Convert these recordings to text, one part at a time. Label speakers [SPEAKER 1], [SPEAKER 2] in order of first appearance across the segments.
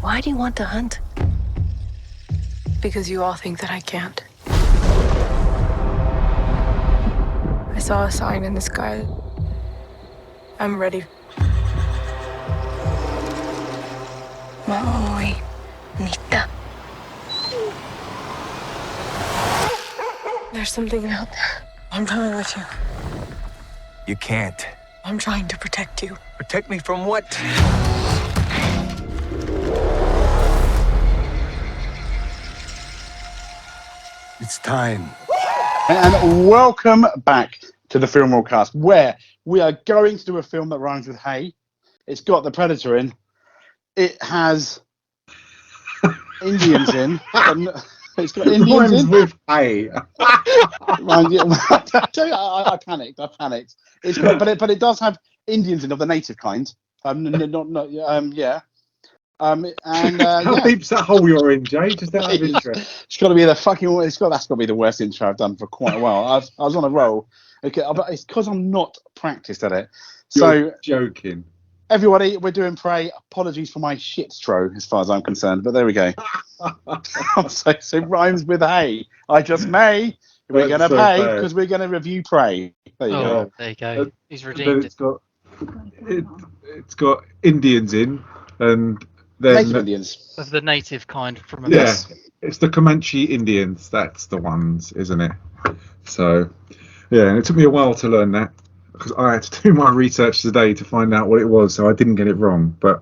[SPEAKER 1] Why do you want to hunt?
[SPEAKER 2] Because you all think that I can't. I saw a sign in the sky. I'm ready.
[SPEAKER 1] Maui. Nita.
[SPEAKER 2] There's something out there. I'm coming with you.
[SPEAKER 3] You can't.
[SPEAKER 2] I'm trying to protect you.
[SPEAKER 3] Protect me from what? It's time.
[SPEAKER 4] And welcome back to the Film Rollcast, where we are going to do a film that rhymes with hay. It's got the Predator in. It has Indians in. It's got Indians in.
[SPEAKER 5] with hay.
[SPEAKER 4] I panicked. It's got, but it does have Indians in of the native kind. Yeah.
[SPEAKER 5] How deep's that hole you're in, Jay? Just out of interest.
[SPEAKER 4] It's got to be the fucking. That's got to be the worst intro I've done for quite a while. I was on a roll. Okay, but it's because I'm not practiced at it.
[SPEAKER 5] You're joking.
[SPEAKER 4] Everybody, we're doing Prey. Apologies for my shitstro, as far as I'm concerned, but there we go. so it rhymes with hay. I just may. We're going to pay because we're going to review Prey. There you go.
[SPEAKER 6] There you go. He's redeemed it.
[SPEAKER 5] It's got Indians in, and then
[SPEAKER 4] Native Indians
[SPEAKER 6] of the native kind from a
[SPEAKER 5] it's the Comanche Indians. That's the ones, isn't it? So yeah, and it took me a while to learn that because I had to do my research today to find out what it was, so I didn't get it wrong. But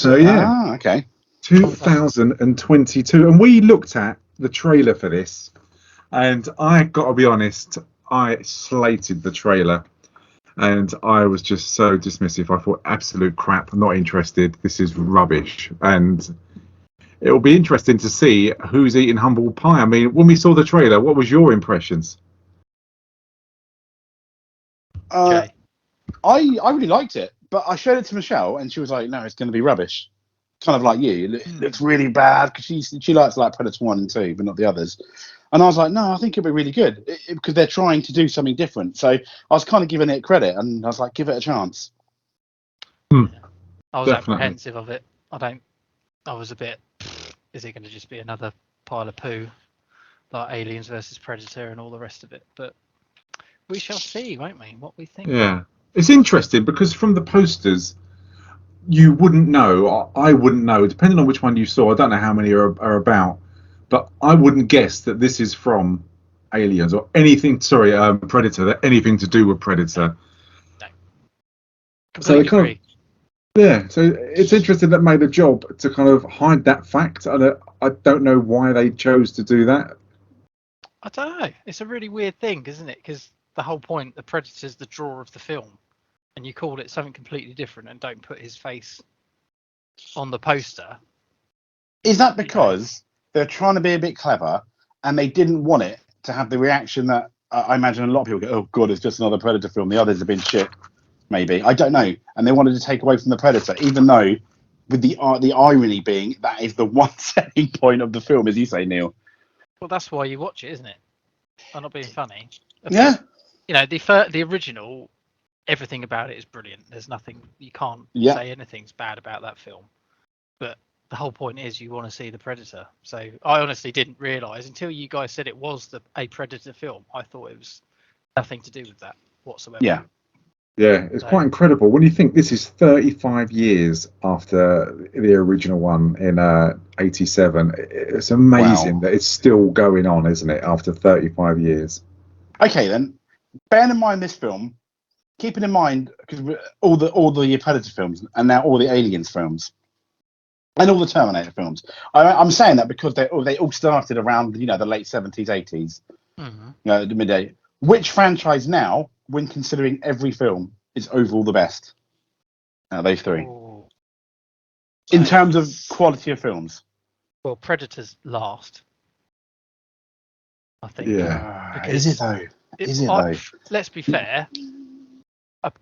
[SPEAKER 4] okay.
[SPEAKER 5] 2022, and we looked at the trailer for this, and I got to be honest, I slated the trailer. And I was just so dismissive. I thought, absolute crap. I'm not interested. This is rubbish. And it'll be interesting to see who's eating humble pie. I mean, when we saw the trailer, what was your impressions?
[SPEAKER 4] I really liked it, but I showed it to Michelle, and she was like, "No, it's going to be rubbish." Kind of like you. It looks really bad because she likes like Predator 1 and 2, but not the others. And I was like, no, I think it'll be really good because they're trying to do something different. So I was kind of giving it credit, and I was like, give it a chance.
[SPEAKER 6] I was apprehensive of it. I was a bit, is it going to just be another pile of poo like Aliens versus Predator and all the rest of it? But we shall see, won't we, what we think.
[SPEAKER 5] Yeah. It's interesting because from the posters, you wouldn't know, I wouldn't know, depending on which one you saw. I don't know how many are about. But I wouldn't guess that this is from Aliens or anything. Sorry, Predator. That anything to do with Predator.
[SPEAKER 6] No. Completely agree.
[SPEAKER 5] So it's interesting that made a job to kind of hide that fact. I don't know why they chose to do that.
[SPEAKER 6] I don't know. It's a really weird thing, isn't it? Because the whole point, the Predator's the draw of the film, and you call it something completely different and don't put his face on the poster.
[SPEAKER 4] Is that because they're trying to be a bit clever, and they didn't want it to have the reaction that I imagine a lot of people go, "Oh God, it's just another Predator film. The others have been shit." Maybe, I don't know. And they wanted to take away from the Predator, even though, with the irony being that is the one selling point of the film, as you say, Neil.
[SPEAKER 6] Well, that's why you watch it, isn't it? I'm not being funny.
[SPEAKER 4] Yeah.
[SPEAKER 6] You know, the original, everything about it is brilliant. There's nothing you can't say anything's bad about that film, but the whole point is you want to see the Predator. So I honestly didn't realise until you guys said it was a Predator film. I thought it was nothing to do with that whatsoever.
[SPEAKER 4] Yeah,
[SPEAKER 5] it's quite incredible when you think this is 35 years after the original one in '87. It's amazing that it's still going on, isn't it? After 35 years.
[SPEAKER 4] Okay, then, bearing in mind this film, keeping in mind because all the Predator films and now all the Aliens films. And all the Terminator films. I'm saying that because they all started around the late 70s, 80s, the mid-80s. Which franchise now, when considering every film, is overall the best? Those three. In terms of quality of films.
[SPEAKER 6] Well, Predator's last, I think.
[SPEAKER 4] Yeah. Is it though?
[SPEAKER 6] Let's be fair.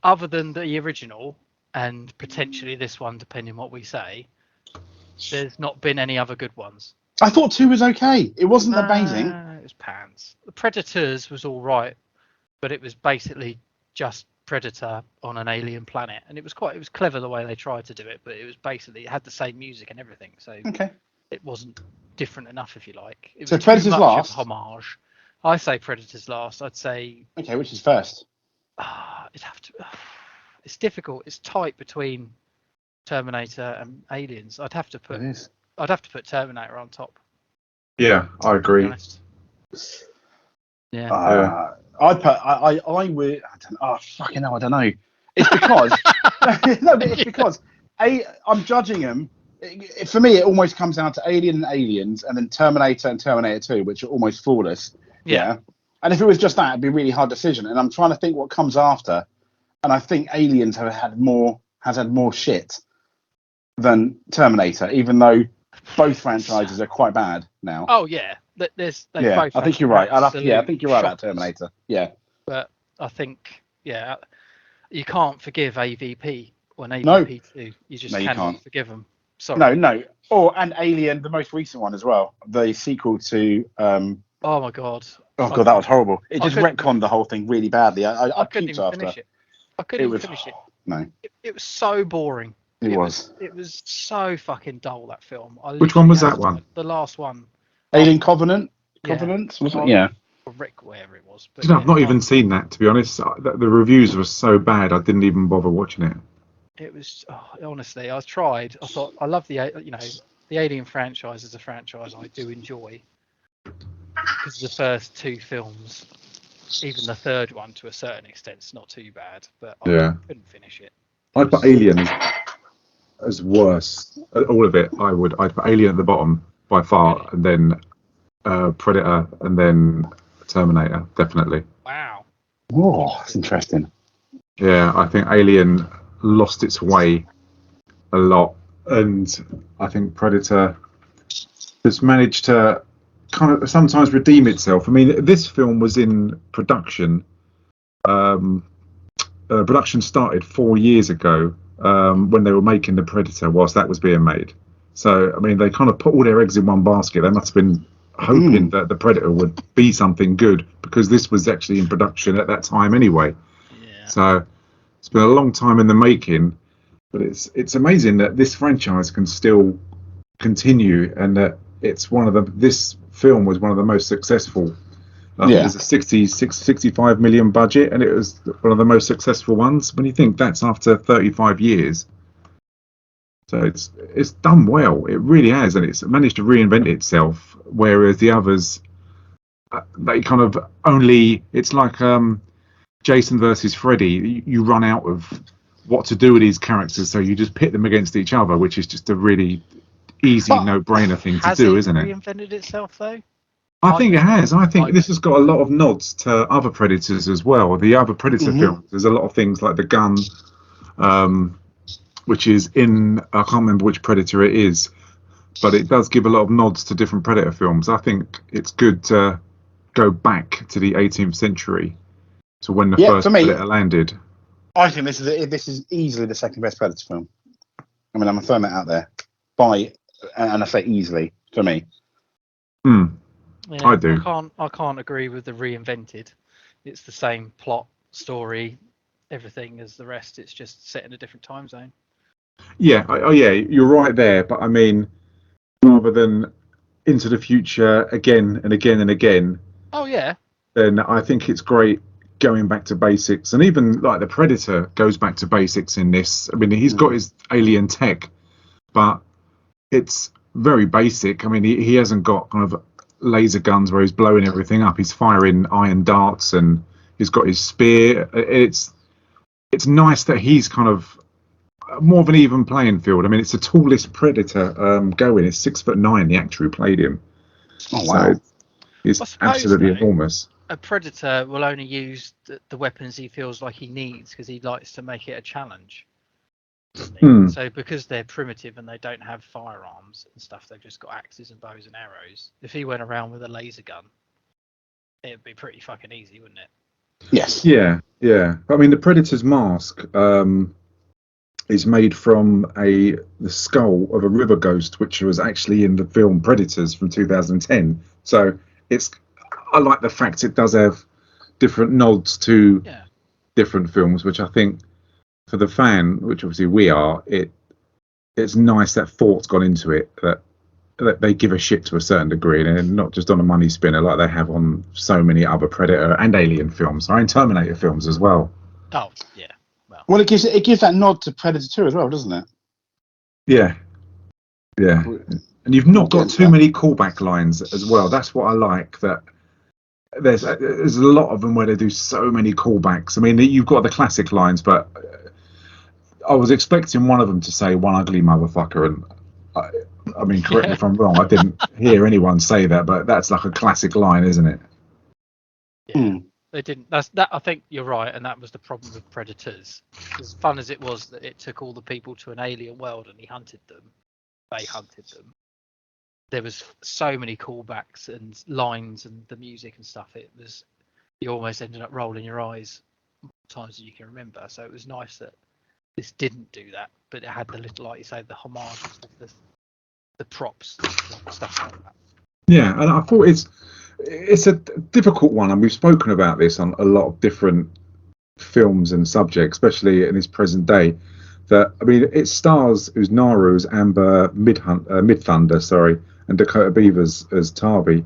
[SPEAKER 6] Other than the original and potentially this one, depending on what we say. There's not been any other good ones.
[SPEAKER 4] I thought 2 was okay. It wasn't amazing.
[SPEAKER 6] It was pants. The Predators was all right, but it was basically just Predator on an alien planet, and it was clever the way they tried to do it, but it was basically, it had the same music and everything, so it wasn't different enough, if you like. It was
[SPEAKER 4] So
[SPEAKER 6] too
[SPEAKER 4] Predator's
[SPEAKER 6] much
[SPEAKER 4] last?
[SPEAKER 6] of a homage. I say Predator's last. I'd say.
[SPEAKER 4] Okay, which is first?
[SPEAKER 6] It'd have to. It's difficult. It's tight between Terminator and Aliens. I'd have to put Terminator on top.
[SPEAKER 5] Yeah, I agree.
[SPEAKER 6] To be honest. Yeah.
[SPEAKER 4] I would. Fucking hell, I don't know. It's because no, but it's because I'm judging them. For me, it almost comes down to Alien and Aliens, and then Terminator and Terminator 2, which are almost flawless. Yeah. And if it was just that, it'd be a really hard decision. And I'm trying to think what comes after, and I think Aliens has had more shit than Terminator, even though both franchises are quite bad now.
[SPEAKER 6] Oh yeah, both.
[SPEAKER 4] I think you're right. I think you're right about Terminator. Yeah.
[SPEAKER 6] But I think you can't forgive AVP when AVP 2. You just cannot forgive them. Sorry.
[SPEAKER 4] No. And Alien, the most recent one as well, the sequel to.
[SPEAKER 6] Oh my god.
[SPEAKER 4] Oh god, that was horrible. It just retconned the whole thing really badly. I
[SPEAKER 6] couldn't even finish it. I couldn't even finish it.
[SPEAKER 4] No.
[SPEAKER 6] It was so boring.
[SPEAKER 4] It was
[SPEAKER 6] so fucking dull, that film.
[SPEAKER 5] Which one was that one?
[SPEAKER 6] The last one.
[SPEAKER 4] Alien Covenant. Covenant, was it? Yeah.
[SPEAKER 6] Or Rick, wherever it was. But
[SPEAKER 5] I've not even seen that, to be honest. The reviews were so bad, I didn't even bother watching it.
[SPEAKER 6] It was honestly, I tried. I thought I love the Alien franchise as a franchise. I do enjoy because the first two films, even the third one to a certain extent, it's not too bad. But I couldn't finish it.
[SPEAKER 5] I'd put Alien as worse. All of it, I'd put Alien at the bottom by far, and then Predator, and then Terminator, definitely.
[SPEAKER 6] Wow.
[SPEAKER 4] Oh, that's interesting.
[SPEAKER 5] Yeah, I think Alien lost its way a lot, and I think Predator has managed to kind of sometimes redeem itself. I mean, this film was in production. Production started 4 years ago when they were making the Predator, whilst that was being made. So, I mean, they kind of put all their eggs in one basket. They must have been hoping that the Predator would be something good, because this was actually in production at that time anyway.
[SPEAKER 6] Yeah.
[SPEAKER 5] So it's been a long time in the making, but it's amazing that this franchise can still continue, and that this film was one of the most successful. It was a 65 million budget, and it was one of the most successful ones. When you think that's after 35 years. So it's done well. It really has, and it's managed to reinvent itself. Whereas the others, they kind of only. It's like Jason versus Freddy. You run out of what to do with these characters, so you just pit them against each other, which is just a really easy, no-brainer thing to do, isn't it?
[SPEAKER 6] Has it reinvented itself though?
[SPEAKER 5] I think it has. I think this has got a lot of nods to other Predators as well. The other Predator films, there's a lot of things like the gun. Which is in, I can't remember which Predator it is, but it does give a lot of nods to different Predator films. I think it's good to go back to the 18th century, to when the first Predator landed.
[SPEAKER 4] I think this is easily the second best Predator film. I mean, I'm throwing that out there, and I say easily for me.
[SPEAKER 6] Yeah,
[SPEAKER 5] I do.
[SPEAKER 6] I can't agree with the reinvented. It's the same plot, story, everything as the rest. It's just set in a different time zone.
[SPEAKER 5] Yeah, you're right there. But I mean, rather than into the future again and again and again.
[SPEAKER 6] Oh yeah.
[SPEAKER 5] Then I think it's great going back to basics, and even like the Predator goes back to basics in this. I mean, he's got his alien tech, but it's very basic. I mean, he hasn't got kind of laser guns where he's blowing everything up. He's firing iron darts, and he's got his spear. It's nice that he's kind of more of an even playing field. I mean, it's the tallest Predator going. It's 6'9", the actor who played him. Oh wow! So he's absolutely enormous.
[SPEAKER 6] A Predator will only use the weapons he feels like he needs, because he likes to make it a challenge. So because they're primitive and they don't have firearms and stuff, they've just got axes and bows and arrows. If he went around with a laser gun, it'd be pretty fucking easy, wouldn't it?
[SPEAKER 4] Yes.
[SPEAKER 5] Yeah. I mean, the Predator's mask is made from the skull of a river ghost, which was actually in the film Predators from 2010. So I like the fact it does have different nods to different films, which I think for the fan, which obviously we are, it's nice that thought's gone into it, that they give a shit to a certain degree, and not just on a money spinner like they have on so many other Predator and Alien films, and Terminator films as well.
[SPEAKER 6] Oh yeah.
[SPEAKER 4] Well, it gives that nod to Predator 2 as well, doesn't it?
[SPEAKER 5] Yeah. And you've not got too many callback lines as well. That's what I like. That there's a lot of them where they do so many callbacks. I mean, you've got the classic lines, but I was expecting one of them to say "one ugly motherfucker," and I mean, correct me if I'm wrong. I didn't hear anyone say that, but that's like a classic line, isn't it?
[SPEAKER 6] Yeah. They didn't. That. I think you're right, and that was the problem with Predators. As fun as it was that it took all the people to an alien world and he hunted them, they hunted them. There was so many callbacks and lines and the music and stuff. It was, you almost ended up rolling your eyes more times than you can remember. So it was nice that this didn't do that, but it had the little, like you say, the homages, the props, and stuff like that.
[SPEAKER 5] Yeah, and I thought it's a difficult one, and we've spoken about this on a lot of different films and subjects, especially in this present day. That, I mean, it stars who's Naru as Amber Midthunder, and Dakota Beavers as Tarby,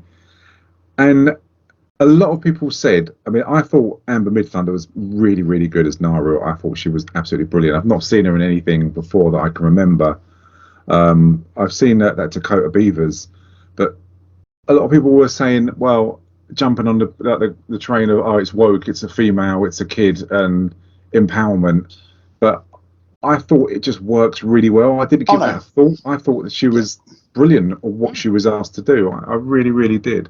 [SPEAKER 5] and a lot of people said, I mean, I thought Amber Midthunder was really, really good as Naru. I thought she was absolutely brilliant. I've not seen her in anything before that I can remember. I've seen that Dakota Beavers, but a lot of people were saying, well, jumping on the train of, oh, it's woke, it's a female, it's a kid, and empowerment. But I thought it just works really well. I didn't give that a thought. I thought that she was brilliant at what she was asked to do. I really, really did.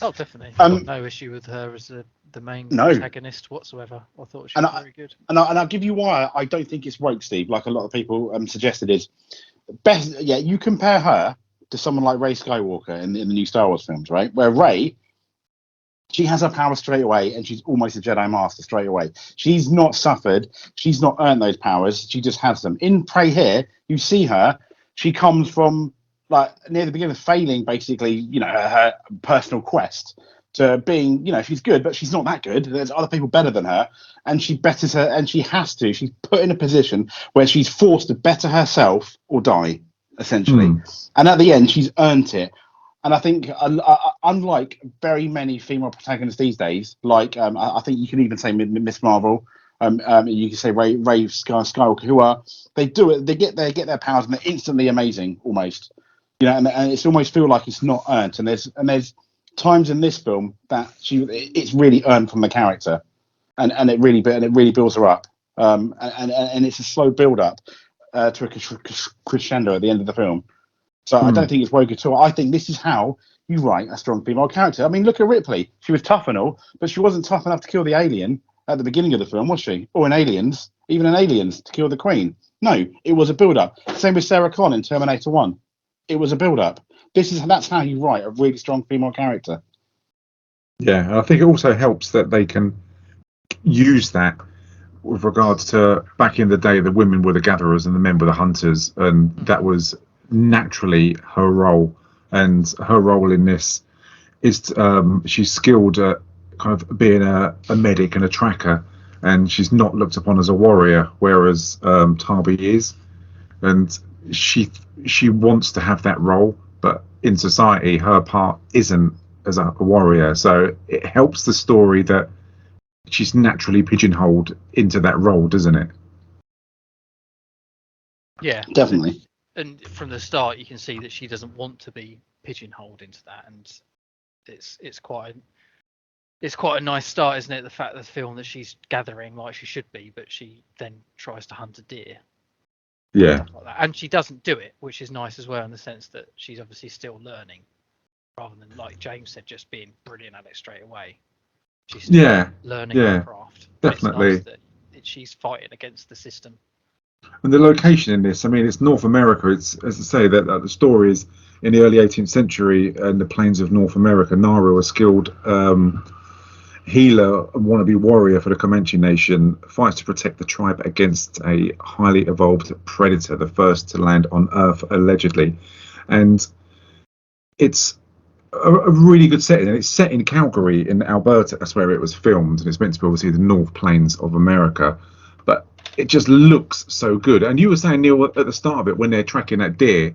[SPEAKER 6] Oh, definitely. I've got no issue with her as the main protagonist whatsoever. I thought she was very good.
[SPEAKER 4] And I'll give you why I don't think it's woke, Steve, like a lot of people suggested is best. Yeah, you compare her to someone like Rey Skywalker in the new Star Wars films, right? Where Rey, she has her power straight away, and she's almost a Jedi Master straight away. She's not suffered. She's not earned those powers. She just has them. In Prey here, you see her. She comes from, like, near the beginning, failing, basically, you know, her personal quest, to being, you know, she's good, but she's not that good. There's other people better than her, and she betters her, and she has to. She's put in a position where she's forced to better herself or die, essentially. And at the end, she's earned it. And I think, unlike very many female protagonists these days, like I think you can even say Miss Marvel, you can say Rey Skywalker, who are, they do it, they get their powers and they're instantly amazing, almost, you know, and it's almost feel like it's not earned. And there's times in this film that it's really earned from the character, and it really builds her up, and it's a slow build up to a crescendo at the end of the film. So I don't think it's woke at all. I think this is how you write a strong female character. I mean, look at Ripley. She was tough and all, but she wasn't tough enough to kill the alien at the beginning of the film, was she? Or in Aliens, even in Aliens, to kill the Queen. No, it was a build-up. Same with Sarah Connor in Terminator 1. It was a build-up. That's how you write a really strong female character.
[SPEAKER 5] Yeah, and I think it also helps that they can use that with regards to back in the day, the women were the gatherers and the men were the hunters, and that was naturally her role. And her role in this is she's skilled at kind of being a medic and a tracker, and she's not looked upon as a warrior, whereas Tarby is, and she wants to have that role, but in society her part isn't as a warrior. So it helps the story that she's naturally pigeonholed into that role, doesn't it?
[SPEAKER 6] Yeah,
[SPEAKER 4] definitely.
[SPEAKER 6] And from the start, you can see that she doesn't want to be pigeonholed into that, and it's quite a nice start, isn't it? The fact that the film that she's gathering like she should be, but she then tries to hunt a deer.
[SPEAKER 5] Yeah.
[SPEAKER 6] Like that. And she doesn't do it, which is nice as well, in the sense that she's obviously still learning, rather than, like James said, just being brilliant at it straight away. She's still learning her craft.
[SPEAKER 5] Definitely.
[SPEAKER 6] It's nice that she's fighting against the system.
[SPEAKER 5] And the location in this, I mean, it's North America. It's, as I say, that the story is in the early 18th century in the plains of North America. Naru, a skilled healer and wannabe warrior for the Comanche Nation, fights to protect the tribe against a highly evolved predator, the first to land on Earth, allegedly. And it's a really good setting, and it's set in Calgary in Alberta. That's where it was filmed, and it's meant to be obviously the North Plains of America. But it just looks so good. And you were saying, Neil, at the start of it, when they're tracking that deer,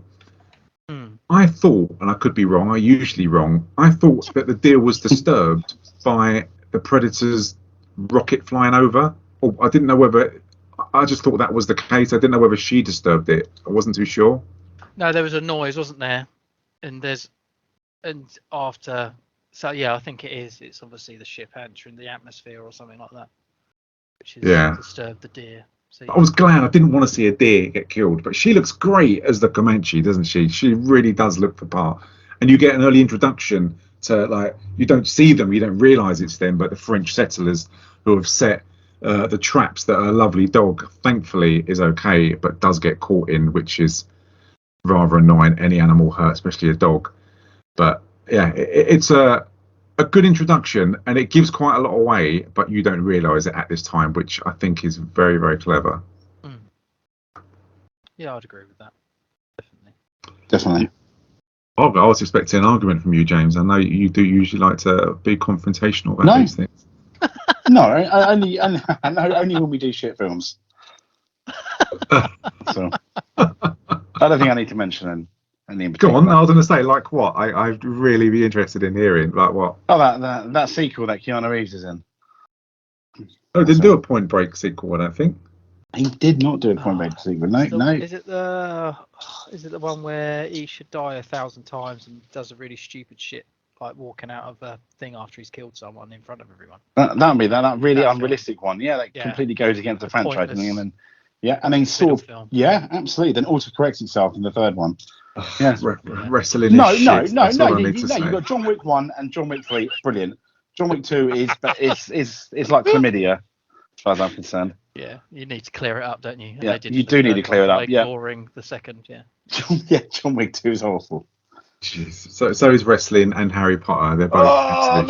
[SPEAKER 5] I thought, and I could be wrong, I'm usually wrong, I thought that the deer was disturbed by the predator's rocket flying over. Or I didn't know whether, I just thought that was the case. I didn't know whether she disturbed it. I wasn't too sure.
[SPEAKER 6] No, there was a noise, wasn't there? And after, so yeah, I think it is. It's obviously the ship entering the atmosphere or something like that, which has disturbed the deer. So, yeah.
[SPEAKER 5] I was glad. I didn't want to see a deer get killed, but she looks great as the Comanche, doesn't she? She really does look the part. And you get an early introduction to, like, you don't see them, you don't realise it's them, but the French settlers who have set the traps that a lovely dog, thankfully, is okay, but does get caught in, which is rather annoying. Any animal hurt, especially a dog. But yeah, it's a good introduction, and it gives quite a lot away, but you don't realise it at this time, which I think is very, very clever.
[SPEAKER 6] Yeah, I'd agree with that.
[SPEAKER 4] Definitely.
[SPEAKER 5] I was expecting an argument from you, James. I know you do usually like to be confrontational about these things.
[SPEAKER 4] No, only when we do shit films. So I don't think I need to mention any in particular.
[SPEAKER 5] Go on, I was going to say, like what? I'd really be interested in hearing, like what?
[SPEAKER 4] Oh, that sequel that Keanu Reeves is in.
[SPEAKER 5] Oh, didn't do a Point Break sequel, I don't think.
[SPEAKER 4] He did not do a Point Break sequel. No.
[SPEAKER 6] Is it the one where he should die 1,000 times and does a really stupid shit, like walking out of a thing after he's killed someone in front of everyone?
[SPEAKER 4] That'd be that really unrealistic one. Yeah, that completely goes against the franchise. And then sort of, absolutely. Then autocorrects itself in the third one. Yeah,
[SPEAKER 5] wrestling.
[SPEAKER 4] No. You got John Wick 1 and John Wick 3. Brilliant. John Wick 2 is like chlamydia, as far as I'm concerned.
[SPEAKER 6] Yeah, you need to clear it up, don't you?
[SPEAKER 4] And you do need to clear it up. Yeah,
[SPEAKER 6] ignoring the second. Yeah.
[SPEAKER 4] John Wick 2 is awful.
[SPEAKER 5] Jeez. So is wrestling and Harry Potter. They're both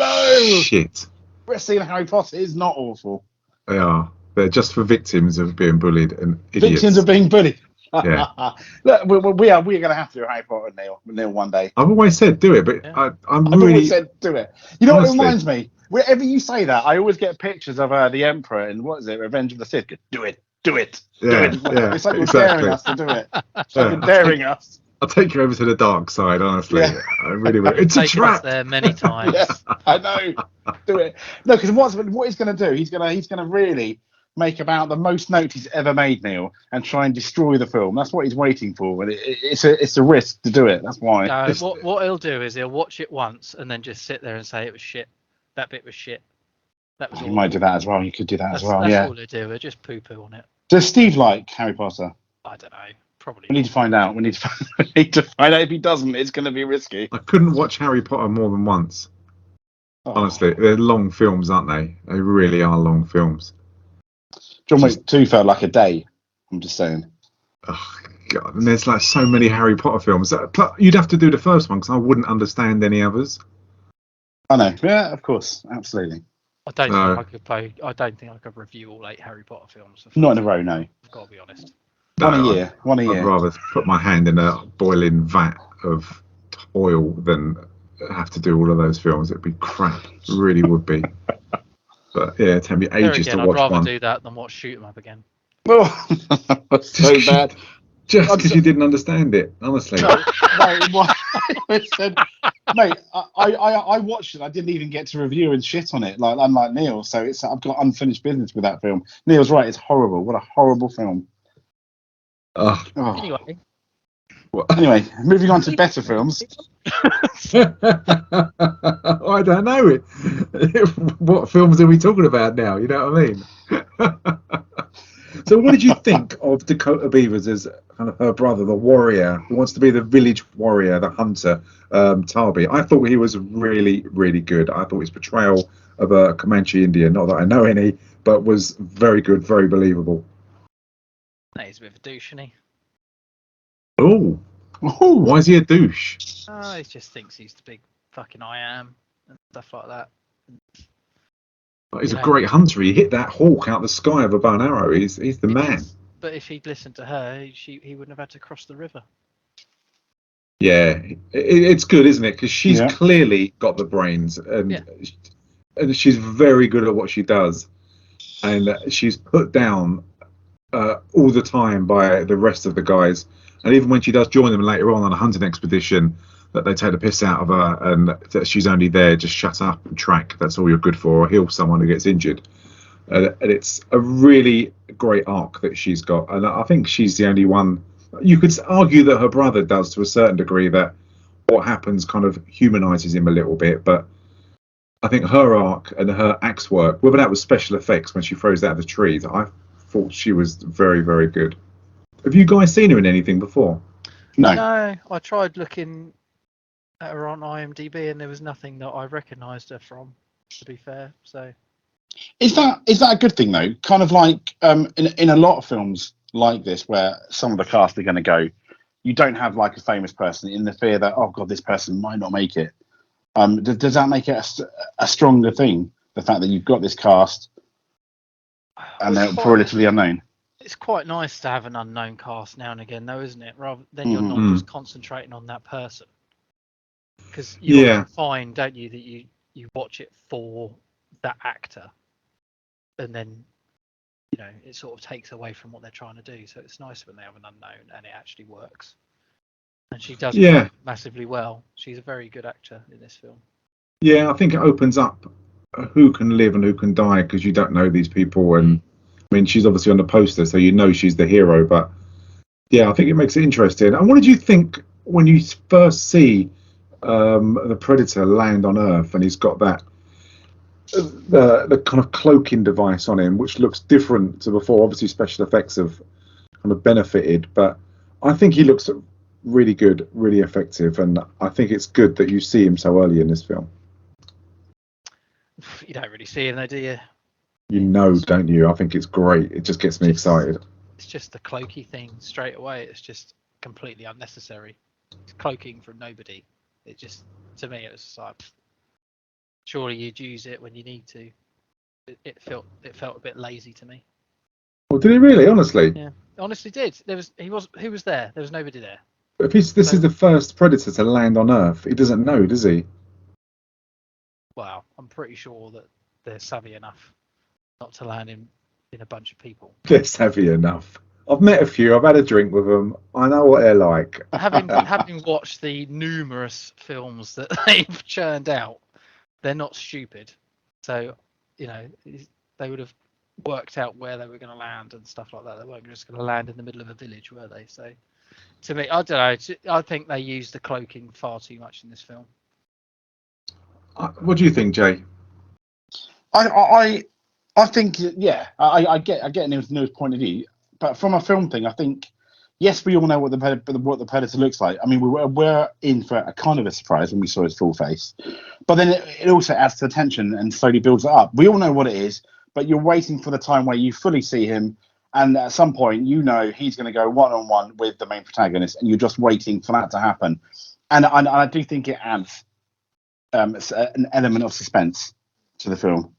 [SPEAKER 5] shit.
[SPEAKER 4] Wrestling and Harry Potter is not awful.
[SPEAKER 5] They are. They're just for victims of being bullied and idiots.
[SPEAKER 4] Victims of being bullied.
[SPEAKER 5] Yeah.
[SPEAKER 4] Look, we are going to have to do Harry Potter, Neil, one day.
[SPEAKER 5] I've always said do it, but I've
[SPEAKER 4] always said do it. You know what it reminds me? Wherever you say that, I always get pictures of the Emperor and what is it, Revenge of the Sith. Do it.
[SPEAKER 5] Yeah,
[SPEAKER 4] it's like you're daring us to do it. It's like you're daring us.
[SPEAKER 5] I'll take you over to the dark side, honestly. Yeah. I really will. It's a trap.
[SPEAKER 6] There many times.
[SPEAKER 4] Yes, I know. Do it. No, because what he's going to do? He's going to really make about the most notes he's ever made, Neil, and try and destroy the film. That's what he's waiting for. And it's a risk to do it. That's why.
[SPEAKER 6] No, what he'll do is he'll watch it once and then just sit there and say it was shit. That bit was shit. That was.
[SPEAKER 4] You might do that as well. You could do that as well.
[SPEAKER 6] That's all he'll do. He'll just poo-poo on it.
[SPEAKER 4] Does Steve like Harry Potter?
[SPEAKER 6] I don't know. Probably.
[SPEAKER 4] We need to find out. We need to find out. If he doesn't, it's going to be risky.
[SPEAKER 5] I couldn't watch Harry Potter more than once. Honestly, they're long films, aren't they? They really are long films.
[SPEAKER 4] John Wick 2 felt like a day. I'm just saying.
[SPEAKER 5] Oh God! And there's like so many Harry Potter films. You'd have to do the first one because I wouldn't understand any others.
[SPEAKER 4] I know. Yeah, of course, absolutely.
[SPEAKER 6] I don't think I could play. I don't think I could review all 8 Harry Potter films.
[SPEAKER 4] Not in a row, no.
[SPEAKER 6] I've got to be honest.
[SPEAKER 4] One a year.
[SPEAKER 5] I'd rather put my hand in a boiling vat of oil than have to do all of those films. It'd be crap. It really would be. But yeah, it'd take me ages to watch one.
[SPEAKER 6] I'd rather do that than watch Shoot 'em Up again.
[SPEAKER 4] Oh, that's so bad.
[SPEAKER 5] Just because you didn't understand it, honestly.
[SPEAKER 4] No, listen, mate, I watched it. I didn't even get to review and shit on it, like unlike Neil. So I've got unfinished business with that film. Neil's right. It's horrible. What a horrible film. Anyway, moving on to better films.
[SPEAKER 5] I don't know. What films are we talking about now? You know what I mean? So what did you think of Dakota Beavers as kind of her brother, the warrior, who wants to be the village warrior, the hunter, Tarby? I thought he was really, really good. I thought his portrayal of a Comanche Indian, not that I know any, but was very good, very believable.
[SPEAKER 6] No, he's a bit of a douche, isn't he?
[SPEAKER 5] Oh, why is he a douche?
[SPEAKER 6] He just thinks he's the big fucking I am and stuff like that.
[SPEAKER 5] He's a great hunter. He hit that hawk out the sky with a bow and arrow. He's the man.
[SPEAKER 6] But if he'd listened to her, he wouldn't have had to cross the river.
[SPEAKER 5] Yeah, it's good, isn't it? Because she's
[SPEAKER 4] Yeah.
[SPEAKER 5] clearly got the brains, and she's very good at what she does, and she's put down all the time by the rest of the guys. And even when she does join them later on a hunting expedition, that they take the piss out of her, and that she's only there just shut up and track. That's all you're good for, or heal someone who gets injured. And it's a really great arc that she's got, and I think she's the only one. You could argue that her brother does to a certain degree, that what happens kind of humanizes him a little bit, but I think her arc and her axe work, whether that was special effects when she throws that at the trees, I thought she was very, very good. Have you guys seen her in anything before?
[SPEAKER 6] No, I tried looking at her on IMDb and there was nothing that I recognised her from, to be fair. So
[SPEAKER 4] is that a good thing though? Kind of like in a lot of films like this, where some of the cast are going to go, you don't have like a famous person in the fear that, oh god, this person might not make it. Does that make it a stronger thing? The fact that you've got this cast and they're relatively unknown.
[SPEAKER 6] It's quite nice to have an unknown cast now and again, though, isn't it? Rather than you're not just concentrating on that person. Because you often find, don't you, that you watch it for that actor, and then it sort of takes away from what they're trying to do. So it's nice when they have an unknown and it actually works. And she does it massively well. She's a very good actor in this film.
[SPEAKER 5] Yeah, I think it opens up who can live and who can die, because you don't know these people. And I mean, she's obviously on the poster, so she's the hero. But yeah, I think it makes it interesting. And what did you think when you first see the Predator land on Earth, and he's got that the kind of cloaking device on him, which looks different to before? Obviously, special effects have kind of benefited, but I think he looks really good, really effective, and I think it's good that you see him so early in this film.
[SPEAKER 6] You don't really see him though, do you?
[SPEAKER 5] Don't you? I think it's great. It just gets me excited.
[SPEAKER 6] It's just the cloaky thing straight away. It's just completely unnecessary. It's cloaking from nobody. It just, to me, it was just like, surely you'd use it when you need to. It felt a bit lazy to me.
[SPEAKER 5] Well, did it really? Honestly?
[SPEAKER 6] Yeah, honestly did. Who was there? There was nobody there.
[SPEAKER 5] If this is the first Predator to land on Earth, he doesn't know, does he?
[SPEAKER 6] Well, I'm pretty sure that they're savvy enough not to land in a bunch of people.
[SPEAKER 5] They're savvy enough. I've met a few. I've had a drink with them. I know what they're like.
[SPEAKER 6] Having watched the numerous films that they've churned out, they're not stupid. So, they would have worked out where they were going to land and stuff like that. They weren't just going to land in the middle of a village, were they? So, to me, I don't know. I think they used the cloaking far too much in this film.
[SPEAKER 5] What do you think, Jay?
[SPEAKER 4] I think, I get Neil's point of view, but from a film thing, I think, yes, we all know what the Predator looks like. I mean, we're in for a kind of a surprise when we saw his full face, but then it also adds to the tension and slowly builds it up. We all know what it is, but you're waiting for the time where you fully see him, and at some point, he's going to go one-on-one with the main protagonist, and you're just waiting for that to happen. And I do think it adds an element of suspense to the film.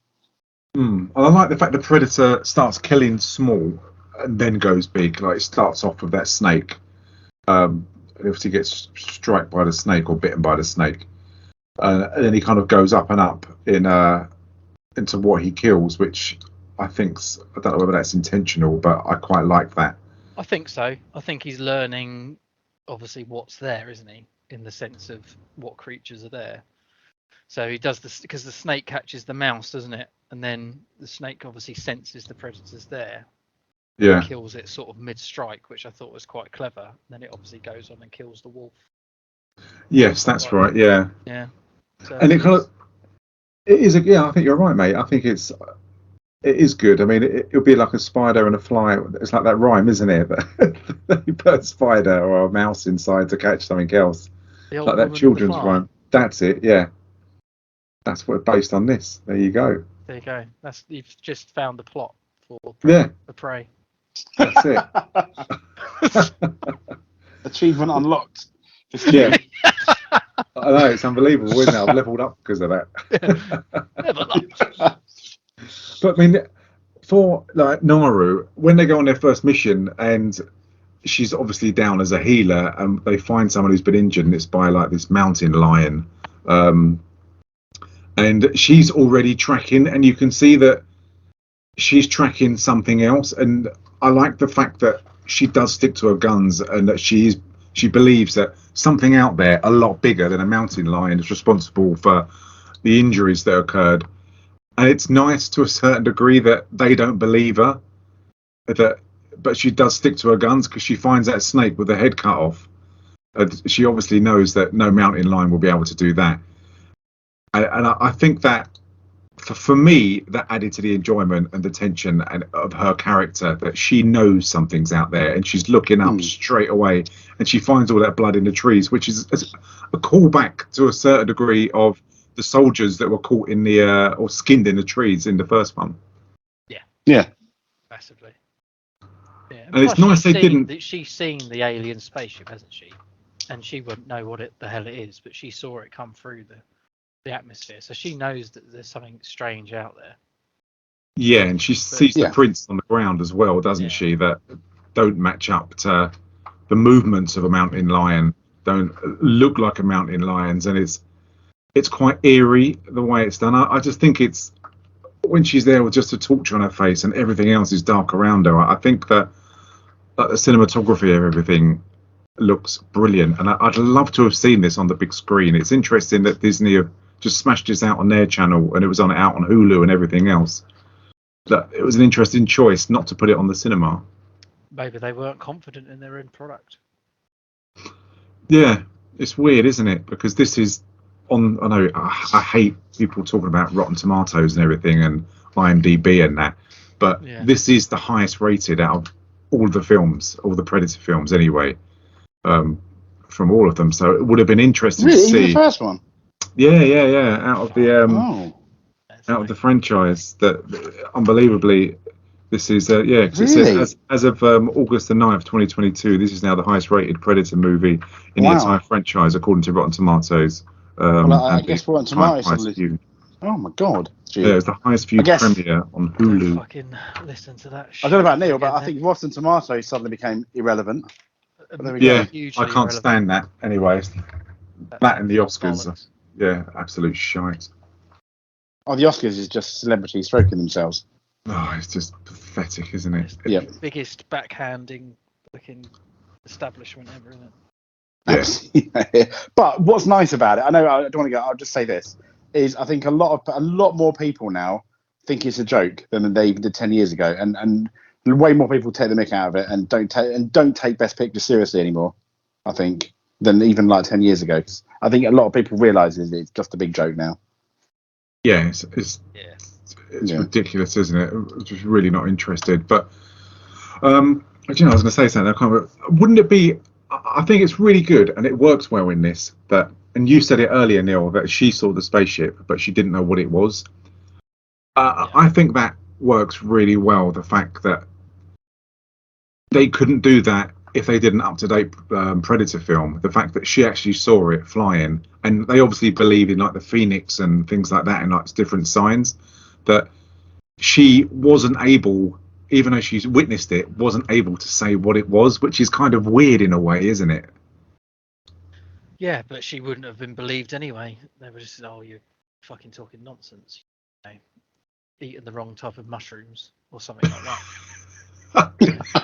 [SPEAKER 5] I like the fact the Predator starts killing small and then goes big. Like, it starts off with that snake. Obviously gets struck by the snake or bitten by the snake, and then he kind of goes up and up into what he kills, which I don't know whether that's intentional, but I quite like that.
[SPEAKER 6] I think so. I think he's learning, obviously, what's there, isn't he? In the sense of what creatures are there. So he does this because the snake catches the mouse, doesn't it? And then the snake obviously senses the predator's there.
[SPEAKER 5] Yeah.
[SPEAKER 6] And kills it sort of mid-strike, which I thought was quite clever. And then it obviously goes on and kills the wolf.
[SPEAKER 5] Yes, that's right. Yeah.
[SPEAKER 6] Yeah. So
[SPEAKER 5] and it kind of it is. I think you're right, mate. I think it is good. I mean, it'll be like a spider and a fly. It's like that rhyme, isn't it? That you put a spider or a mouse inside to catch something else. Like that children's rhyme. That's it. Yeah. That's what based on this. There you go.
[SPEAKER 6] There you go. You've just found the plot for
[SPEAKER 5] the
[SPEAKER 6] Prey.
[SPEAKER 5] That's it.
[SPEAKER 4] Achievement unlocked.
[SPEAKER 5] Yeah. I know, it's unbelievable, isn't it? I've leveled up because of that. But I mean, for like Naru, when they go on their first mission and she's obviously down as a healer, and they find someone who's been injured, and it's by like this mountain lion, and she's already tracking, and you can see that she's tracking something else. And I like the fact that she does stick to her guns, and that she believes that something out there a lot bigger than a mountain lion is responsible for the injuries that occurred. And it's nice to a certain degree that they don't believe her, but she does stick to her guns, because she finds that snake with the head cut off. She obviously knows that no mountain lion will be able to do that. And I think that for me, that added to the enjoyment and the tension of her character, that she knows something's out there, and she's looking up straight away, and she finds all that blood in the trees, which is a callback to a certain degree of the soldiers that were caught in the or skinned in the trees in the first one.
[SPEAKER 4] Yeah,
[SPEAKER 6] massively. Yeah,
[SPEAKER 5] and it's nice they didn't.
[SPEAKER 6] She's seen the alien spaceship, hasn't she? And she wouldn't know what the hell it is, but she saw it come through the atmosphere, so she knows that there's something strange out there.
[SPEAKER 5] Yeah, and she sees the prints on the ground as well, doesn't she? That don't match up to the movements of a mountain lion, don't look like a mountain lion's, and it's quite eerie the way it's done. I just think it's when she's there with just a torch on her face and everything else is dark around her. I think that the cinematography of everything looks brilliant, and I'd love to have seen this on the big screen. It's interesting that Disney have just smashed this out on their channel, and it was out on Hulu and everything else. That it was an interesting choice not to put it on the cinema.
[SPEAKER 6] Maybe they weren't confident in their end product.
[SPEAKER 5] Yeah, it's weird, isn't it? Because this is on. I know I hate people talking about Rotten Tomatoes and everything and IMDb and that, but this is the highest rated out of all the films, all the Predator films, anyway. From all of them, so it would have been interesting to see.
[SPEAKER 4] Even the first one.
[SPEAKER 5] Yeah. Out of the franchise, that unbelievably, this is
[SPEAKER 4] really?
[SPEAKER 5] It says as of August the 9th, 2022, this is now the highest rated Predator movie in the entire franchise, according to Rotten Tomatoes.
[SPEAKER 4] I guess Rotten Tomatoes. Oh my god! Gee.
[SPEAKER 5] Yeah, it's the highest viewed premiere on Hulu.
[SPEAKER 6] Fucking listen to that.
[SPEAKER 4] I don't know about Neil, but I think Rotten Tomatoes suddenly became irrelevant.
[SPEAKER 5] Yeah, I can't stand that. Anyways, that and the Oscars.
[SPEAKER 6] Bollocks.
[SPEAKER 5] Yeah, absolute shite.
[SPEAKER 4] Oh, the Oscars is just celebrities stroking themselves.
[SPEAKER 5] Oh, it's just pathetic, isn't it?
[SPEAKER 4] Yeah.
[SPEAKER 6] Biggest backhanding looking establishment ever, isn't it?
[SPEAKER 4] Yeah. But what's nice about it, I know I don't want to go. I'll just say this: is I think a lot more people now think it's a joke than they did 10 years ago, and way more people take the mick out of it and don't take Best Picture seriously anymore, I think, than even like 10 years ago. 'Cause I think a lot of people realise it's just a big joke now.
[SPEAKER 5] Yeah, it's ridiculous, isn't it? I'm just really not interested. But I was going to say something. I can't remember. Wouldn't it be? I think it's really good, and it works well in this. And you said it earlier, Neil, that she saw the spaceship, but she didn't know what it was. I think that works really well. The fact that they couldn't do that if they did an up-to-date Predator film. The fact that she actually saw it flying, and they obviously believe in like the Phoenix and things like that, and like different signs, that she wasn't able, even though she's witnessed it, wasn't able to say what it was, which is kind of weird in a way, isn't it?
[SPEAKER 6] Yeah, but she wouldn't have been believed anyway. They were just, oh, you're fucking talking nonsense. You know, eating the wrong type of mushrooms or something like that.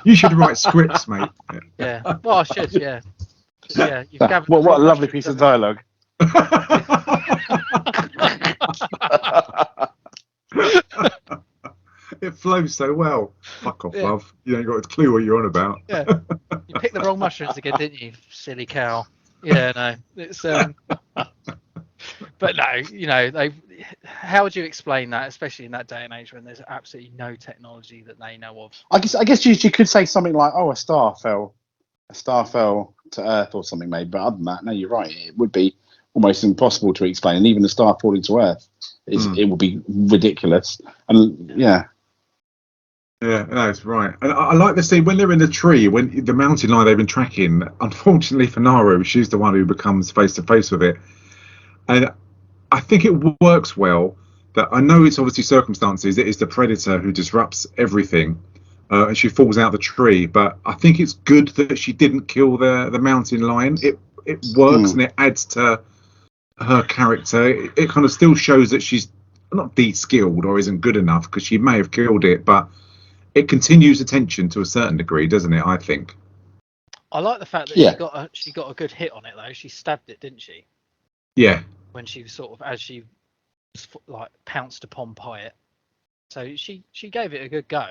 [SPEAKER 5] You should write scripts, mate.
[SPEAKER 6] Yeah. Well, I should. Yeah. Yeah. You've gathered
[SPEAKER 4] what a lovely piece of dialogue.
[SPEAKER 5] It flows so well. Fuck off, love. You ain't got a clue what you're on about.
[SPEAKER 6] Yeah. You picked the wrong mushrooms again, didn't you, silly cow? Yeah. No. It's But no, you know, how would you explain that, especially in that day and age when there's absolutely no technology that they know of?
[SPEAKER 4] I guess you could say something like, "Oh, a star fell to Earth" or something, maybe. But other than that, no, you're right. It would be almost impossible to explain, and even a star falling to Earth, it would be ridiculous. And yeah, that's right. And I like the scene when they're in the tree, when the mountain lion they've been tracking. Unfortunately for Naru, she's the one who becomes face to face with it. And I think it works well. That I know it's obviously circumstances. It is the Predator who disrupts everything,
[SPEAKER 5] and she falls out the tree. But I think it's good that she didn't kill the mountain lion. It works and it adds to her character. It kind of still shows that she's not de-skilled or isn't good enough, because she may have killed it, but it continues attention to a certain degree, doesn't it? I think.
[SPEAKER 6] I like the fact that she got a good hit on it though. She stabbed it, didn't she?
[SPEAKER 5] Yeah.
[SPEAKER 6] When she was sort of, as she was like pounced upon by it. So she gave it a good go.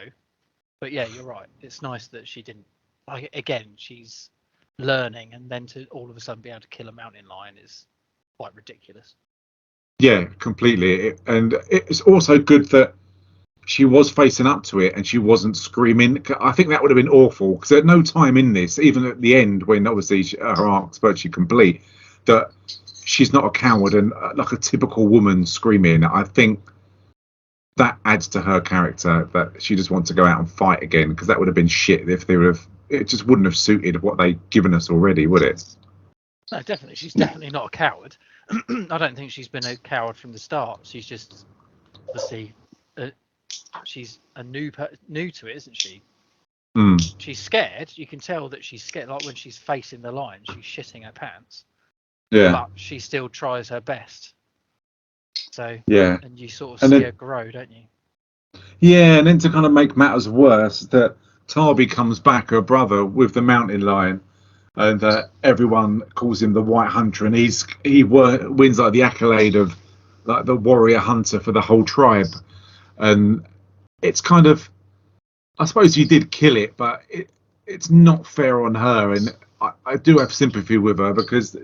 [SPEAKER 6] But yeah, you're right. It's nice that she didn't. Like, again, she's learning, and then to all of a sudden be able to kill a mountain lion is quite ridiculous.
[SPEAKER 5] Yeah, completely. And it's also good that she was facing up to it and she wasn't screaming. I think that would have been awful, because at no time in this, even at the end when obviously her arc's virtually complete, that she's not a coward and like a typical woman screaming. I think that adds to her character, that she just wants to go out and fight again, because that would have been shit if they would have. It just wouldn't have suited what they'd given us already, would it?
[SPEAKER 6] No, definitely. She's definitely not a coward. I don't think she's been a coward from the start. She's just obviously she's a new to it, isn't she? She's scared. You can tell that she's scared. Like when she's facing the lion, she's shitting her pants.
[SPEAKER 5] Yeah.
[SPEAKER 6] But she still tries her best. So
[SPEAKER 5] yeah,
[SPEAKER 6] and you sort of see her grow, don't you?
[SPEAKER 5] Yeah, and then to kind of make matters worse, that Tarby comes back, her brother, with the mountain lion, and everyone calls him the White Hunter, and he wins like the accolade of like the warrior hunter for the whole tribe. And it's kind of, I suppose you did kill it, but it's not fair on her, and I do have sympathy with her, because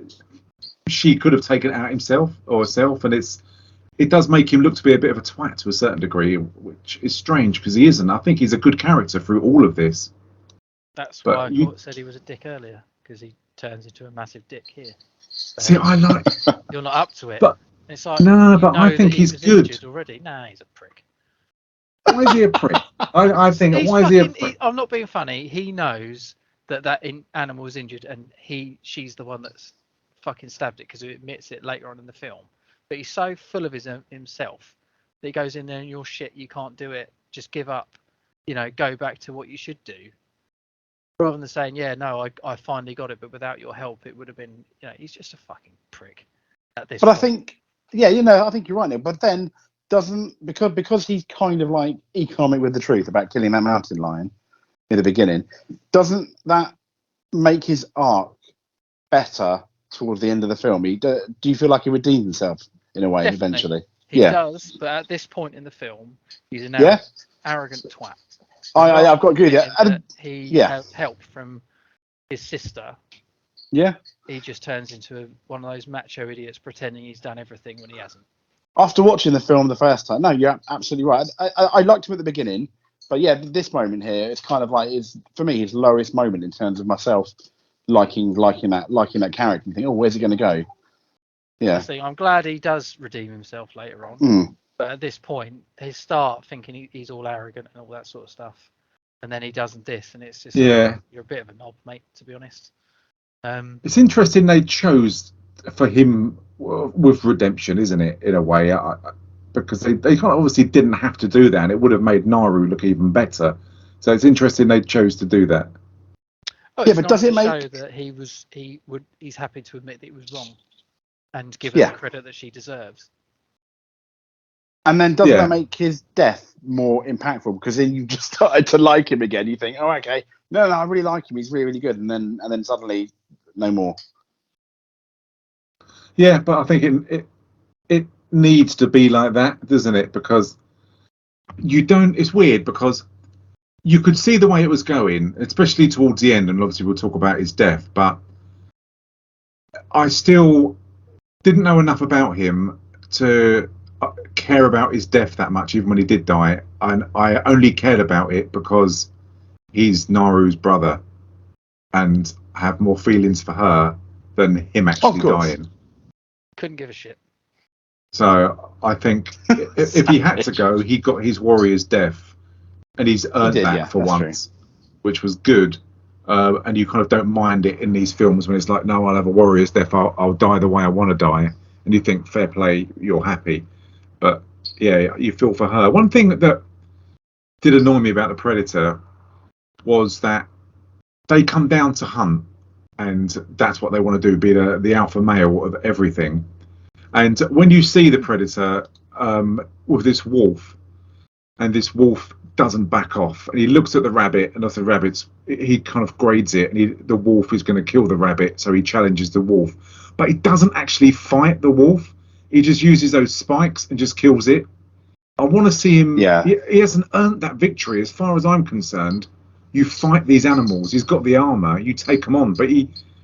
[SPEAKER 5] she could have taken it out himself or herself, and it does make him look to be a bit of a twat to a certain degree, which is strange because he isn't. I think he's a good character through all of this.
[SPEAKER 6] That's why I said he was a dick earlier, because he turns into a massive dick here.
[SPEAKER 5] See, I like.
[SPEAKER 6] You're not up to it.
[SPEAKER 5] But
[SPEAKER 6] it's like,
[SPEAKER 5] no, but I think he's good
[SPEAKER 6] already. Nah, he's a prick.
[SPEAKER 5] Why is he a prick? I think why is he a prick?
[SPEAKER 6] I'm not being funny. He knows that animal is injured, and she's the one that's fucking stabbed it, because he admits it later on in the film. But he's so full of himself that he goes in there and you're shit, you can't do it, just give up, go back to what you should do. Rather than saying, yeah, no, I finally got it, but without your help, it would have been, he's just a fucking prick at this point.
[SPEAKER 4] I think, I think you're right, Neil. But then because he's kind of like economic with the truth about killing that mountain lion in the beginning, doesn't that make his arc better towards the end of the film? Do you feel like he redeemed himself in a way? Definitely. Eventually?
[SPEAKER 6] He does, but at this point in the film, he's an arrogant twat.
[SPEAKER 4] I've got to agree with you.
[SPEAKER 6] He had help from his sister.
[SPEAKER 4] Yeah.
[SPEAKER 6] He just turns into one of those macho idiots pretending he's done everything when he hasn't.
[SPEAKER 4] After watching the film the first time, no, you're absolutely right. I liked him at the beginning, but yeah, this moment here, it's kind of like for me his lowest moment in terms of myself liking that character and think, oh, where's he going to go? Yeah.
[SPEAKER 6] See, I'm glad he does redeem himself later on. But at this point, he start thinking he's all arrogant and all that sort of stuff, and then he doesn't this, and it's just like, you're a bit of a knob, mate, to be honest.
[SPEAKER 5] It's interesting they chose for him with redemption, isn't it? In a way, because they kind of obviously didn't have to do that, and it would have made Naru look even better. So it's interesting they chose to do that.
[SPEAKER 6] Oh, but does it show that he's happy to admit that he was wrong and give her the credit that she deserves?
[SPEAKER 4] And then doesn't that make his death more impactful? Because then you've just started to like him again. You think, oh, okay, no, I really like him. He's really, really good. And then suddenly, no more.
[SPEAKER 5] Yeah, but I think it needs to be like that, doesn't it? Because you don't. It's weird because you could see the way it was going, especially towards the end, and obviously we'll talk about his death. But I still didn't know enough about him to care about his death that much, even when he did die. And I only cared about it because he's Naru's brother, and have more feelings for her than him actually dying.
[SPEAKER 6] Couldn't give a shit.
[SPEAKER 5] So I think if he had to go, he got his warrior's death, and he's earned that for once, which was good. And you kind of don't mind it in these films when it's like, no, I'll have a warrior's death. I'll die the way I want to die, and you think, fair play, you're happy. But yeah, you feel for her. One thing that did annoy me about the Predator was that they come down to hunt, and that's what they want to do, be the alpha male of everything. And when you see the predator with this wolf, and this wolf doesn't back off, and he looks at the rabbit, and as the rabbit's, he kind of grades it, and the wolf is going to kill the rabbit, so he challenges the wolf, but he doesn't actually fight the wolf. He just uses those spikes and just kills it. I want to see him.
[SPEAKER 4] Yeah.
[SPEAKER 5] He hasn't earned that victory, as far as I'm concerned. You fight these animals. He's got the armor. You take them on, but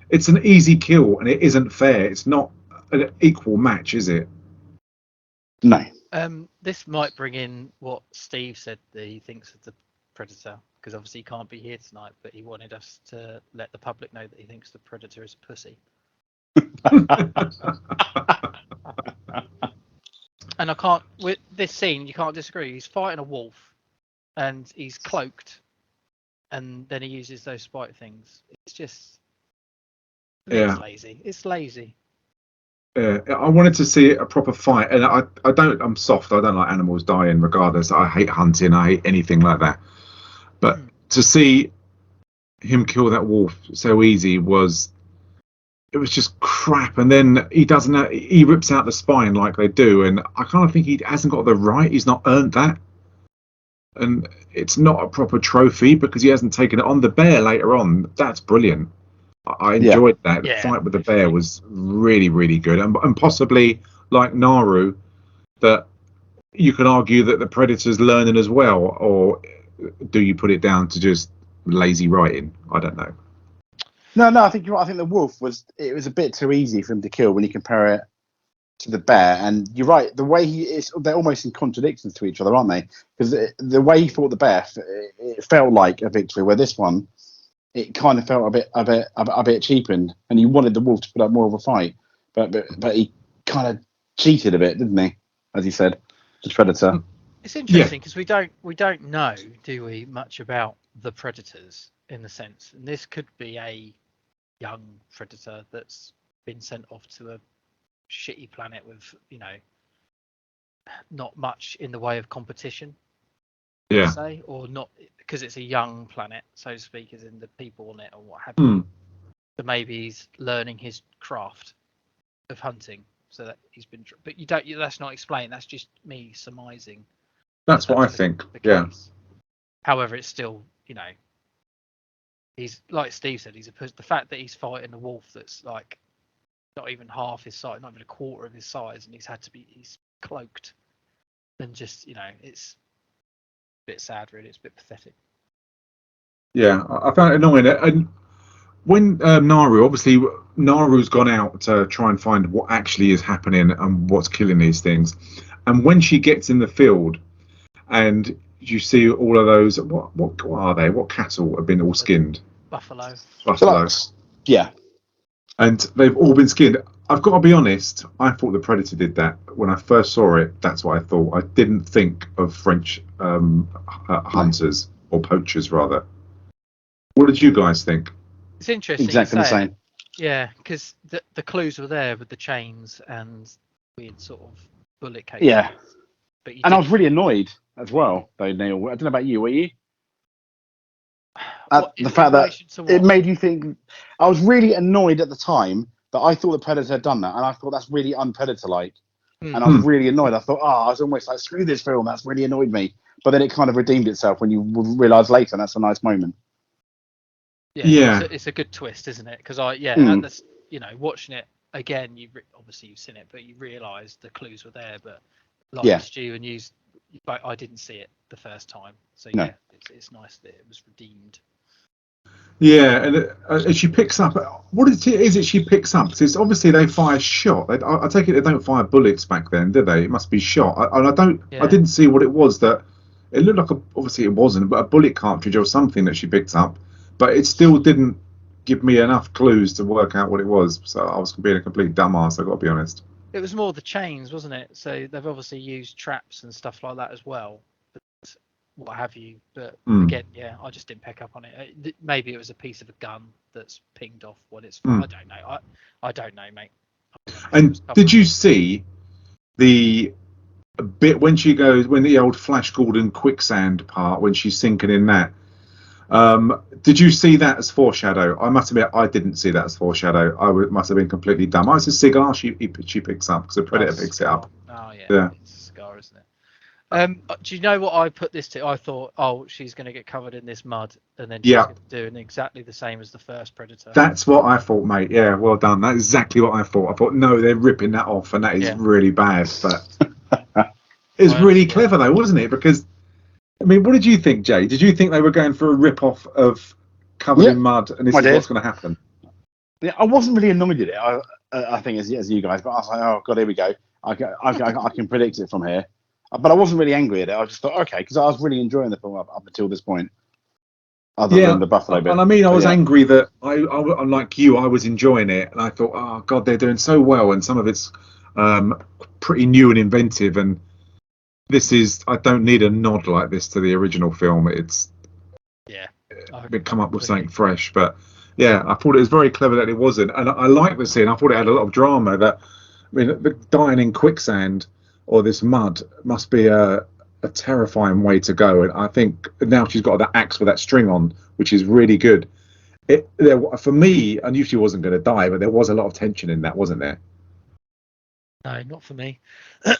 [SPEAKER 5] it's an easy kill, and it isn't fair. It's not an equal match, is it?
[SPEAKER 4] No.
[SPEAKER 6] This might bring in what Steve said that he thinks of the Predator, because obviously he can't be here tonight, but he wanted us to let the public know that he thinks the Predator is a pussy. And I can't, with this scene, you can't disagree. He's fighting a wolf, and he's cloaked, and then he uses those spike things. It's just, it's lazy. It's lazy.
[SPEAKER 5] Yeah, I wanted to see a proper fight, and I'm soft. I don't like animals dying, regardless. I hate hunting. I hate anything like that. But to see him kill that wolf so easy it was just crap. And then he rips out the spine like they do, and I kind of think he hasn't got the right. He's not earned that, and it's not a proper trophy because he hasn't taken it on. The bear later on, that's brilliant. I enjoyed that. The fight with the bear was really, really good, and possibly like Naru, that you can argue that the Predator's learning as well, or do you put it down to just lazy writing? I don't know.
[SPEAKER 4] No, I think you're right. I think the wolf was a bit too easy for him to kill when you compare it to the bear. And you're right, the way they're almost in contradictions to each other, aren't they? Because the way he fought the bear, it felt like a victory, where this one, it kind of felt a bit cheapened, and you wanted the wolf to put up more of a fight, but he kind of cheated a bit, didn't he? As he said, the Predator.
[SPEAKER 6] It's interesting because we don't know, do we, much about the predators in the sense, and this could be a young predator that's been sent off to a shitty planet with, not much in the way of competition. Say, or not, because it's a young planet, so to speak, as in the people on it or what have you. So maybe he's learning his craft of hunting, so that he's been. But that's not explained. That's just me surmising.
[SPEAKER 5] That's what I think. Yeah.
[SPEAKER 6] However, it's still, he's like Steve said. The fact that he's fighting a wolf that's like not even half his size, not even a quarter of his size, and he's cloaked, and just it's bit sad, really. It's a bit pathetic.
[SPEAKER 5] Yeah, I found it annoying. And when Naru's gone out to try and find what actually is happening and what's killing these things, and when she gets in the field and you see all of those, what are they? What cattle have been all skinned?
[SPEAKER 6] Buffalo.
[SPEAKER 4] Yeah.
[SPEAKER 5] And they've all been skinned. I've got to be honest, I thought the Predator did that. When I first saw it, that's what I thought. I didn't think of French hunters, or poachers, rather. What did you guys think?
[SPEAKER 6] It's interesting.
[SPEAKER 4] Exactly the same.
[SPEAKER 6] Yeah, because the clues were there with the chains and weird sort of bullet cases.
[SPEAKER 4] Yeah.
[SPEAKER 6] But
[SPEAKER 4] I was really annoyed as well, though, Neil. I don't know about you, were you? The fact that it made you think. I was really annoyed at the time that I thought the Predator had done that, and I thought that's really un-Predator-like. And I was really annoyed. I thought, I was almost like, screw this film. That's really annoyed me. But then it kind of redeemed itself when you realise later, and that's a nice moment.
[SPEAKER 6] Yeah. It's a good twist, isn't it? Because that's, watching it again, obviously you've seen it, but you realise the clues were there. But like Stu and you, I didn't see it the first time. So it's nice that it was redeemed.
[SPEAKER 5] Yeah, and she picks up. What is it she picks up? Because obviously they fire shot. I take it they don't fire bullets back then, did they? It must be shot. I didn't see what it was. That it looked like obviously it wasn't, but a bullet cartridge or something that she picked up. But it still didn't give me enough clues to work out what it was. So I was being a complete dumbass. I got to be honest.
[SPEAKER 6] It was more the chains, wasn't it? So they've obviously used traps and stuff like that as well. What have you, but again, I just didn't pick up on it. Maybe it was a piece of a gun that's pinged off what it's for. I don't know. I don't know, mate.
[SPEAKER 5] And did you see the bit when the old Flash Gordon quicksand part, when she's sinking in that? Did you see that as foreshadow? I must admit, I didn't see that as foreshadow. Must have been completely dumb. Oh, it's a cigar she picks up because the Predator picks it up.
[SPEAKER 6] Oh yeah,
[SPEAKER 5] Yeah.
[SPEAKER 6] it's a cigar, isn't it? Do you know what I put this to? I thought, oh, she's going to get covered in this mud, and then she's going to do exactly the same as the first Predator.
[SPEAKER 5] That's what I thought, mate. Yeah, well done. That's exactly what I thought. I thought, no, they're ripping that off, and that is really bad. But it's really clever, though, wasn't it? Because, I mean, what did you think, Jay? Did you think they were going for a rip-off of Covered in Mud, and this is what's going to happen?
[SPEAKER 4] Yeah, I wasn't really annoyed at it. I think as you guys, but I was like, oh god, here we go. I can predict it from here. But I wasn't really angry at it. I just thought, okay, because I was really enjoying the film up until this point. Other than the Buffalo bit.
[SPEAKER 5] And I mean, I was angry that I like you, I was enjoying it, and I thought, oh god, they're doing so well, and some of it's pretty new and inventive, and I don't need a nod like this to the original film. It's come up with something fresh, but yeah, I thought it was very clever that it wasn't, and I like the scene. I thought it had a lot of drama. That, I mean, the dying in quicksand or this mud must be a terrifying way to go, and I think now she's got that axe with that string on, which is really good. For me, I knew she wasn't going to die, but there was a lot of tension in that, wasn't there?
[SPEAKER 6] No, not for me,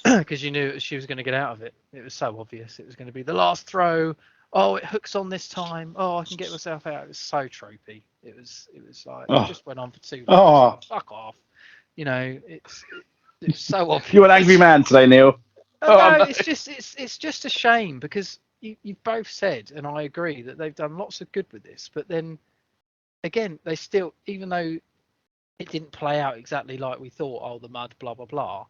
[SPEAKER 6] because you knew she was going to get out of it. It was so obvious. It was going to be the last throw. Oh, it hooks on this time. Oh, I can get myself out. It was so tropey. It was like it just went on for too long. Fuck off. You know, it's so obvious.
[SPEAKER 4] You're an angry man today, Neil.
[SPEAKER 6] No, it's just a shame because you've both said, and I agree, that they've done lots of good with this, but then again, they still, even though it didn't play out exactly like we thought, oh, the mud, blah blah blah,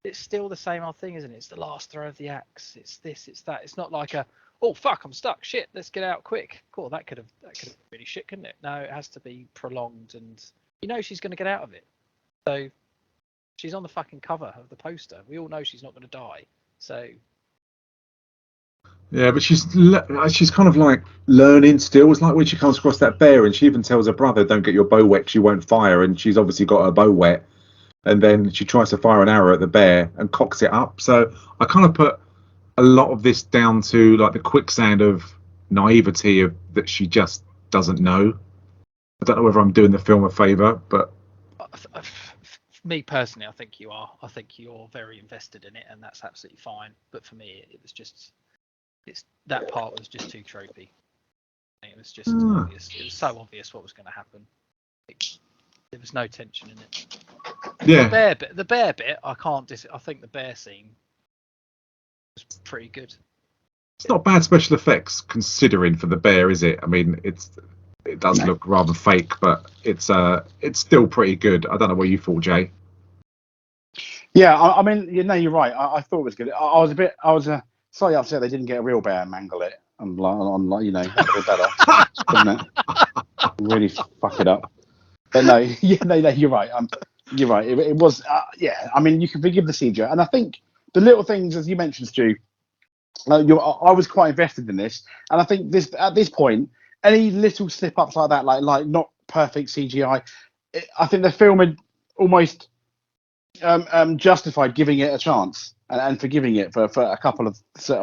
[SPEAKER 6] it's still the same old thing, isn't it? It's the last throw of the axe. It's this, it's that. It's not like oh fuck, I'm stuck. Shit, let's get out quick. Cool, that could have been really shit, couldn't it? No, it has to be prolonged, and you know she's going to get out of it. So she's on the fucking cover of the poster. We all know she's not going to die. So
[SPEAKER 5] yeah, but she's kind of like learning still. It's like when she comes across that bear, and she even tells her brother, "Don't get your bow wet, she won't fire." And she's obviously got her bow wet, and then she tries to fire an arrow at the bear and cocks it up. So I kind of put a lot of this down to like the quicksand of naivety of that she just doesn't know. I don't know whether I'm doing the film a favour, but
[SPEAKER 6] me personally, I think you are. I think you're very invested in it, and that's absolutely fine. But for me, it was just that part was just too tropey. It was just obvious. It was so obvious what was going to happen. There was no tension in it.
[SPEAKER 5] Yeah.
[SPEAKER 6] The bear bit, I think the bear scene was pretty good.
[SPEAKER 5] It's not bad special effects considering for the bear, is it? I mean, it does look rather fake, but it's still pretty good. I don't know what you thought, Jay.
[SPEAKER 4] Yeah, I mean, you're right. I thought it was good. I was slightly upset they didn't get a real bear and mangle it. I'm like, you know, a bit better, doesn't it? Really fuck it up. But no, you're right. You're right. It was, I mean, you can forgive the CGI, and I think the little things, as you mentioned, Stu. I was quite invested in this, and I think at this point, any little slip ups like that, like not perfect CGI, I think the film had almost justified giving it a chance and forgiving it for a couple of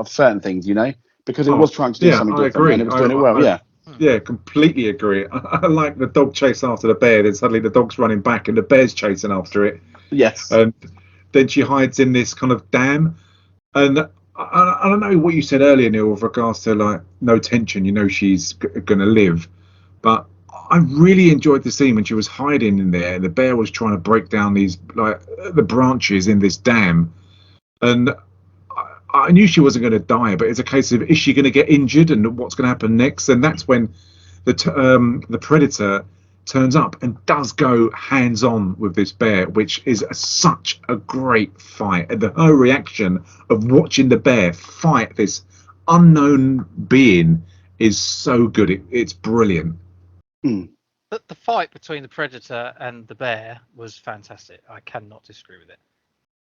[SPEAKER 4] certain things, you know, because it was trying to do something different,
[SPEAKER 5] agree.
[SPEAKER 4] and it was doing it well.
[SPEAKER 5] Yeah, completely agree. I like the dog chase after the bear. Then suddenly the dog's running back and the bear's chasing after it.
[SPEAKER 4] Yes.
[SPEAKER 5] And then she hides in this kind of dam. And I don't know what you said earlier, Neil, with regards to like no tension. You know she's going to live, but I really enjoyed the scene when she was hiding in there. And the bear was trying to break down these like the branches in this dam, and I knew she wasn't going to die. But it's a case of, is she going to get injured, and what's going to happen next? And that's when the predator turns up and does go hands on with this bear, which is such a great fight. And her reaction of watching the bear fight this unknown being is so good. It's brilliant.
[SPEAKER 6] The fight between the predator and the bear was fantastic. I cannot disagree with it.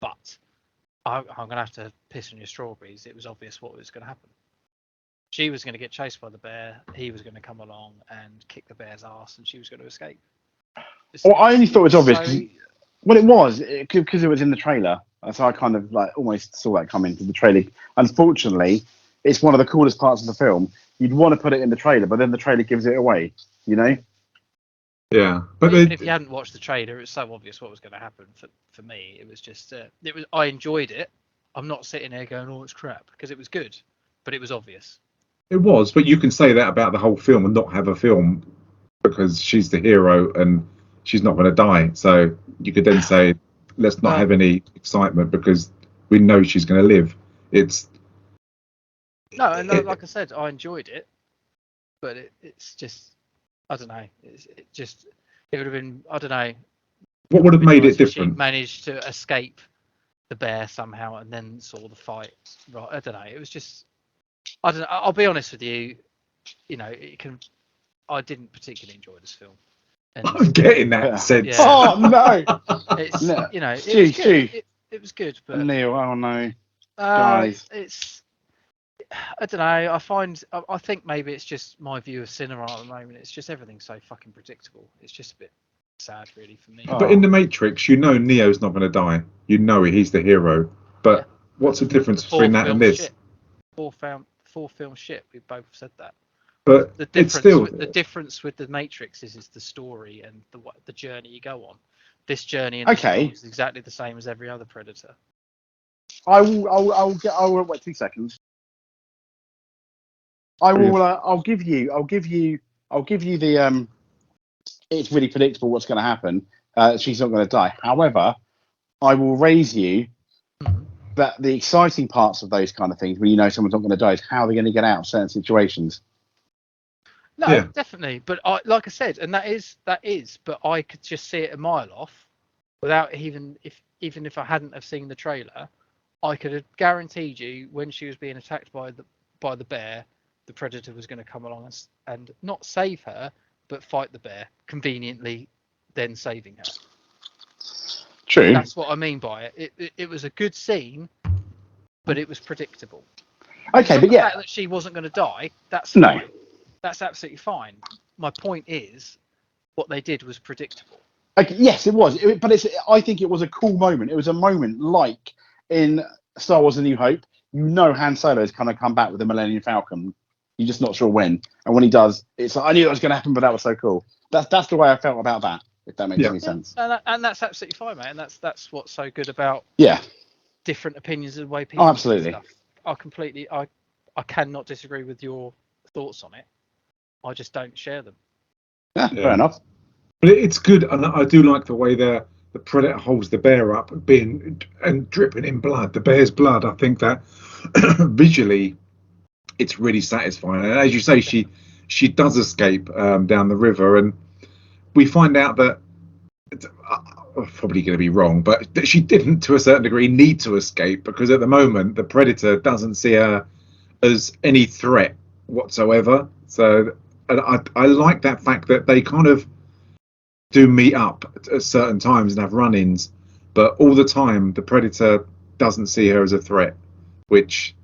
[SPEAKER 6] But I'm going to have to piss on your strawberries. It was obvious what was going to happen. She was going to get chased by the bear. He was going to come along and kick the bear's ass, and she was going to escape.
[SPEAKER 4] I only thought it was obvious because it was in the trailer. So I kind of like almost saw that coming to the trailer. Unfortunately, it's one of the coolest parts of the film. you'd want to put it in the trailer, but then the trailer gives it away. You know?
[SPEAKER 5] Yeah, but
[SPEAKER 6] even if you hadn't watched the trailer, it was so obvious what was going to happen. For me, it was just I enjoyed it. I'm not sitting there going, "Oh, it's crap," because it was good, but it was obvious.
[SPEAKER 5] it was. But you can say that about the whole film and not have a film because she's the hero and she's not going to die. So you could then say, let's not have any excitement because we know she's going to live. It's
[SPEAKER 6] like I said, I enjoyed it, but it's just, I don't know. It would have been, I don't know.
[SPEAKER 5] What would have made it different?
[SPEAKER 6] She managed to escape the bear somehow and then saw the fight. Right, I don't know. It was just, I don't know. I'll be honest with you. You know, I didn't particularly enjoy this film. And
[SPEAKER 5] I'm getting that sense.
[SPEAKER 6] Yeah.
[SPEAKER 4] Oh no!
[SPEAKER 6] It's
[SPEAKER 4] No.
[SPEAKER 6] you know, it was good. It was good, but
[SPEAKER 4] Neil, oh no, guys.
[SPEAKER 6] it's, I don't know. I think maybe it's just my view of cinema at the moment. It's just everything's so fucking predictable. It's just a bit sad, really, for me.
[SPEAKER 5] But in the Matrix, you know Neo's not going to die. You know he's the hero. But what's the difference between that and this?
[SPEAKER 6] Four film shit. We both said that.
[SPEAKER 5] But
[SPEAKER 6] the difference with the Matrix is the story and the journey you go on. This journey in the film is exactly the same as every other Predator.
[SPEAKER 4] I'll wait 2 seconds. I'll give you the it's really predictable what's going to happen. She's not going to die. However, I will raise you that the exciting parts of those kind of things, when you know someone's not going to die, is how they're going to get out of certain situations.
[SPEAKER 6] No, definitely. But like I said, and that is. But I could just see it a mile off, without even if I hadn't have seen the trailer, I could have guaranteed you when she was being attacked by the bear, the Predator was going to come along and not save her, but fight the bear, conveniently then saving her.
[SPEAKER 4] True.
[SPEAKER 6] That's what I mean by it. It was a good scene, but it was predictable.
[SPEAKER 4] Okay, but
[SPEAKER 6] the fact that she wasn't going to die, that's fine. That's absolutely fine. My point is, what they did was predictable.
[SPEAKER 4] Okay, yes, it was. I think it was a cool moment. It was a moment like in Star Wars: A New Hope. You know, Han Solo is going to come back with the Millennium Falcon. You're just not sure when. And when he does, it's like, I knew that was going to happen, but that was so cool. That's the way I felt about that. If that makes any sense.
[SPEAKER 6] And that's absolutely fine, mate. And that's what's so good about different opinions and the way people.
[SPEAKER 4] Oh, absolutely.
[SPEAKER 6] Stuff. I cannot disagree with your thoughts on it. I just don't share them.
[SPEAKER 4] Yeah, fair enough.
[SPEAKER 5] But it's good, and I do like the way the Predator holds the bear up, being and dripping in blood, the bear's blood. I think that visually, it's really satisfying. And as you say, she does escape down the river, and we find out that I'm probably going to be wrong, but that she didn't, to a certain degree, need to escape because at the moment the Predator doesn't see her as any threat whatsoever. So, and I like that fact that they kind of do meet up at certain times and have run-ins, but all the time the Predator doesn't see her as a threat, which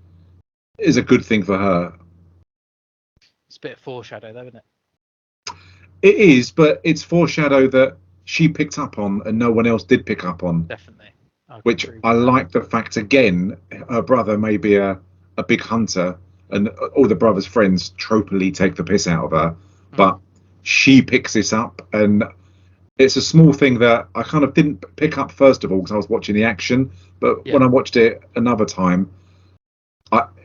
[SPEAKER 5] is a good thing for her.
[SPEAKER 6] It's a bit of foreshadow, though, isn't it?
[SPEAKER 5] It is, but it's foreshadow that she picked up on and no one else did pick up on.
[SPEAKER 6] Definitely.
[SPEAKER 5] Which I like the fact, again, her brother may be a big hunter and all the brother's friends tropically take the piss out of her, but she picks this up, and it's a small thing that I kind of didn't pick up first of all because I was watching the action, but when I watched it another time,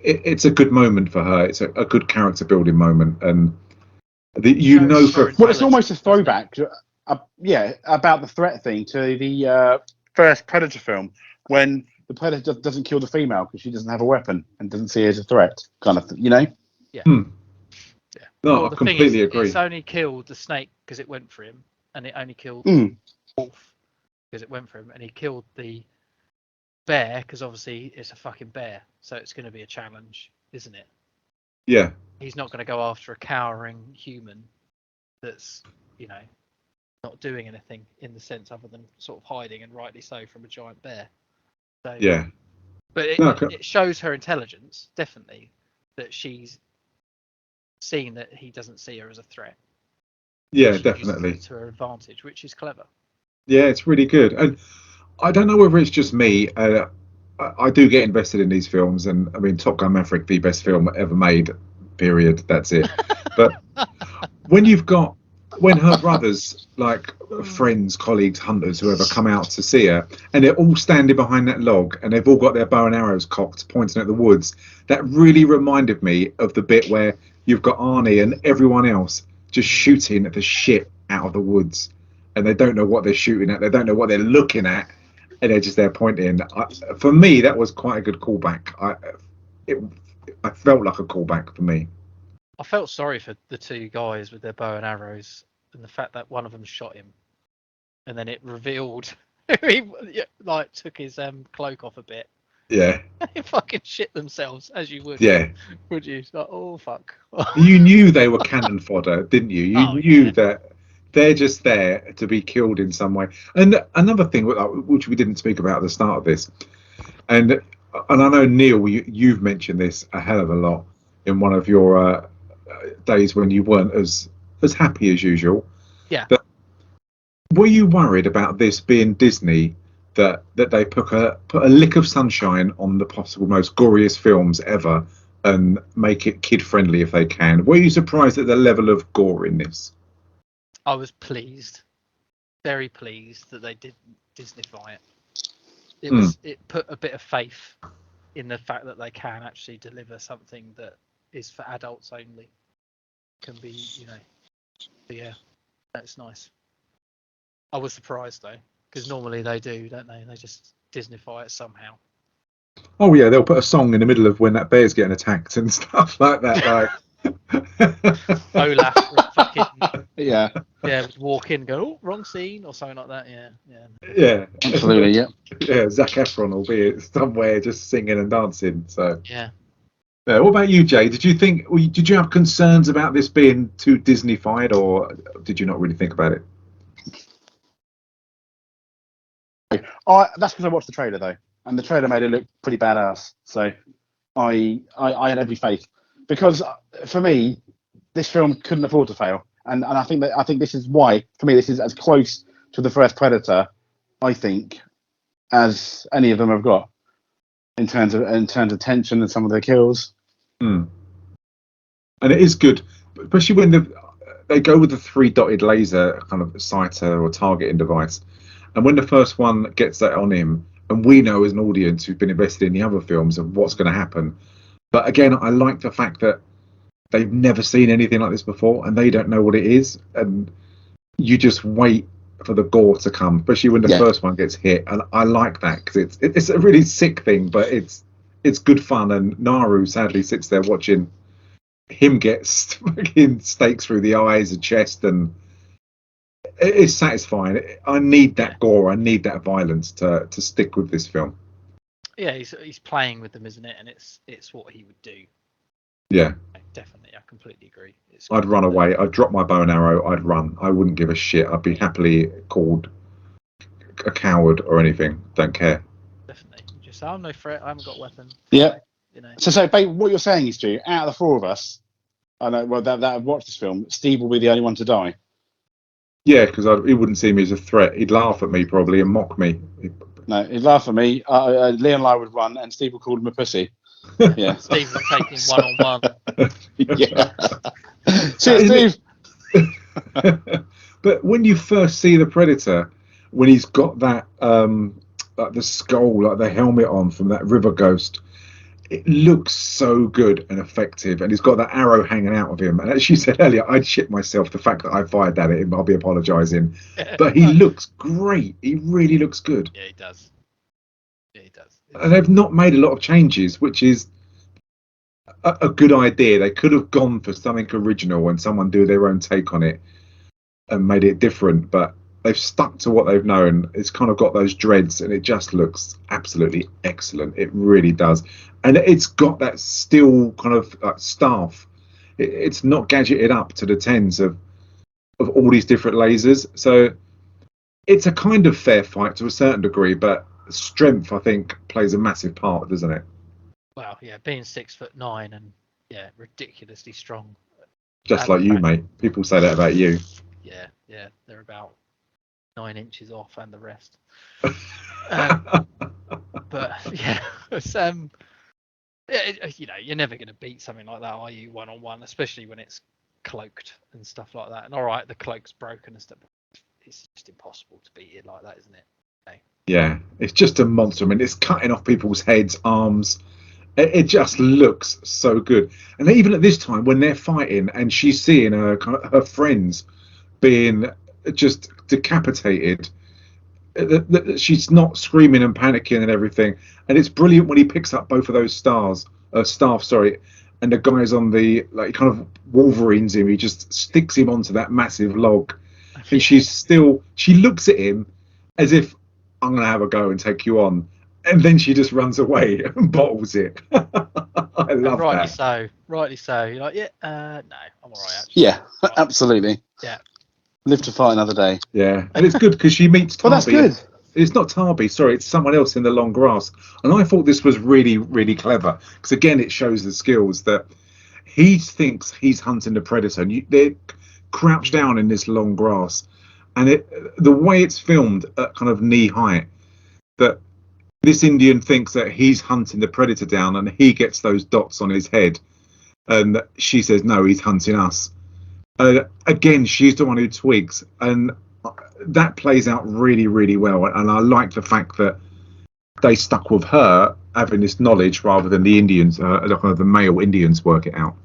[SPEAKER 5] it's a good moment for her. It's a good character building moment, and
[SPEAKER 4] it's almost a throwback about the threat thing to the first Predator film, when the Predator doesn't kill the female because she doesn't have a weapon and doesn't see her as a threat, kind of,
[SPEAKER 6] Yeah.
[SPEAKER 5] No, I completely agree.
[SPEAKER 6] It's only killed the snake because it went for him, and it only killed the wolf because it went for him, and he killed the bear because obviously it's a fucking bear, so it's going to be a challenge, isn't it?
[SPEAKER 5] Yeah.
[SPEAKER 6] He's not going to go after a cowering human that's, not doing anything in the sense other than sort of hiding, and rightly so, from a giant bear. So, but it shows her intelligence, definitely, that she's seen that he doesn't see her as a threat.
[SPEAKER 5] Yeah,
[SPEAKER 6] she
[SPEAKER 5] definitely.
[SPEAKER 6] uses it to her advantage, which is clever.
[SPEAKER 5] Yeah, it's really good. And I don't know whether it's just me. I do get invested in these films, and I mean, Top Gun Maverick, the best film ever made, period. That's it. But when her brothers, like friends, colleagues, hunters, whoever, come out to see her, and they're all standing behind that log, and they've all got their bow and arrows cocked, pointing at the woods, that really reminded me of the bit where you've got Arnie and everyone else just shooting at the shit out of the woods, and they don't know what they're shooting at, they don't know what they're looking at, and they're just there pointing. For me, that was quite a good callback. I felt like a callback for me.
[SPEAKER 6] I felt sorry for the two guys with their bow and arrows, and the fact that one of them shot him, and then it revealed he like took his cloak off a bit.
[SPEAKER 5] Yeah.
[SPEAKER 6] They fucking shit themselves, as you would.
[SPEAKER 5] Yeah.
[SPEAKER 6] Would you? Like, oh fuck.
[SPEAKER 5] You knew they were cannon fodder, didn't you? You knew that they're just there to be killed in some way. And another thing, which we didn't speak about at the start of this, and I know, Neil, you've mentioned this a hell of a lot in one of your days when you weren't as happy as usual.
[SPEAKER 6] Yeah.
[SPEAKER 5] But were you worried about this being Disney, that they put a lick of sunshine on the possible most goriest films ever and make it kid friendly if they can? Were you surprised at the level of gore in this?
[SPEAKER 6] I was pleased, very pleased that they didn't Disneyfy it. It put a bit of faith in the fact that they can actually deliver something that is for adults only. Can be, but yeah, that's nice. I was surprised though, because normally they do, don't they? They just Disneyfy it somehow.
[SPEAKER 5] Oh yeah, they'll put a song in the middle of when that bear's getting attacked and stuff like that. Like
[SPEAKER 6] Olaf would fucking
[SPEAKER 4] Yeah,
[SPEAKER 6] would walk in and go, oh, wrong scene, or something like that.
[SPEAKER 5] yeah,
[SPEAKER 4] absolutely. Yeah.
[SPEAKER 5] Yeah, Zac Efron will be somewhere just singing and dancing. So
[SPEAKER 6] Yeah.
[SPEAKER 5] What about you, Jay? Did you have concerns about this being too Disney-fied, or did you not really think about it?
[SPEAKER 4] That's because I watched the trailer though, and the trailer made it look pretty badass. So I had every faith, because for me, this film couldn't afford to fail, and I think this is why, for me, this is as close to the first Predator, I think, as any of them have got in terms of tension and some of the kills.
[SPEAKER 5] And it is good, especially when they go with the 3-dotted laser kind of sighter or targeting device, and when the first one gets that on him, and we know as an audience who've been invested in the other films of what's going to happen. But again, I like the fact that they've never seen anything like this before, and they don't know what it is, and you just wait for the gore to come, especially when the first one gets hit. And I like that, because it's a really sick thing, but it's good fun. And Naru sadly sits there watching him get fucking stakes through the eyes and chest, and it is satisfying. I need that gore, I need that violence to stick with this film.
[SPEAKER 6] Yeah, he's playing with them, isn't it? And it's what he would do.
[SPEAKER 5] Yeah,
[SPEAKER 6] definitely, I completely agree.
[SPEAKER 5] I'd run away. I'd drop my bow and arrow. I'd run. I wouldn't give a shit. I'd be happily called a coward or anything. Don't care.
[SPEAKER 6] Definitely. Just, I'm no threat. I haven't got a weapon.
[SPEAKER 4] Yeah.
[SPEAKER 6] You know.
[SPEAKER 4] So, babe, what you're saying is, Stu, out of the four of us, I know, well, that have watched this film, Steve will be the only one to die.
[SPEAKER 5] Yeah, because he wouldn't see me as a threat. He'd laugh at me probably and mock me.
[SPEAKER 4] No, he'd laugh at me. Leon and I would run, and Steve would call him a pussy. Yeah.
[SPEAKER 6] Steve would take him one-on-one.
[SPEAKER 4] Yeah. See, Steve.
[SPEAKER 5] But when you first see the Predator, when he's got that like the skull, like the helmet on from that river ghost, it looks so good and effective, and he's got that arrow hanging out of him. And as you said earlier, I'd shit myself the fact that I fired that at him. I'll be apologising, but he looks great. He really looks good.
[SPEAKER 6] Yeah, he does. Yeah, he does.
[SPEAKER 5] And they've not made a lot of changes, which is a good idea. They could have gone for something original and someone do their own take on it and made it different, but they've stuck to what they've known. It's kind of got those dreads, and it just looks absolutely excellent. It really does. And it's got that still kind of staff. It's not gadgeted up to the tens of all these different lasers. So it's a kind of fair fight to a certain degree, but strength, I think, plays a massive part, doesn't it?
[SPEAKER 6] Well, yeah, being 6'9" and ridiculously strong.
[SPEAKER 5] Just like you, mate. People say that about you.
[SPEAKER 6] Yeah, they're about 9 inches off, and the rest. But yeah, it's You're never going to beat something like that, are you, one on one, especially when it's cloaked and stuff like that. And all right, the cloak's broken and stuff. It's just impossible to beat it like that, isn't it? Okay.
[SPEAKER 5] Yeah, it's just a monster. I mean, it's cutting off people's heads, arms. It just looks so good. And even at this time, when they're fighting, and she's seeing her friends being just decapitated, she's not screaming and panicking and everything. And it's brilliant when he picks up both of those staff, sorry, and the guy's on the kind of Wolverines him. He just sticks him onto that massive log, and she looks at him as if, I'm gonna have a go and take you on, and then she just runs away and bottles it. I love
[SPEAKER 6] rightly
[SPEAKER 5] that.
[SPEAKER 6] Rightly so. You're like, no, I'm all right. Actually.
[SPEAKER 4] Yeah, absolutely.
[SPEAKER 6] Yeah.
[SPEAKER 4] Live to fight another day.
[SPEAKER 5] Yeah, and it's good because she meets Tarby.
[SPEAKER 4] Well, that's good.
[SPEAKER 5] It's not Tarby, sorry, it's someone else in the long grass. And I thought this was really, really clever because, again, it shows the skills that he thinks he's hunting the predator. And they're crouched down in this long grass. And the way it's filmed at kind of knee height, that this Indian thinks that he's hunting the predator down and he gets those dots on his head. And she says, no, he's hunting us. Again, she's the one who twigs. And that plays out really, really well. And I like the fact that they stuck with her having this knowledge rather than the Indians, the male Indians work it out.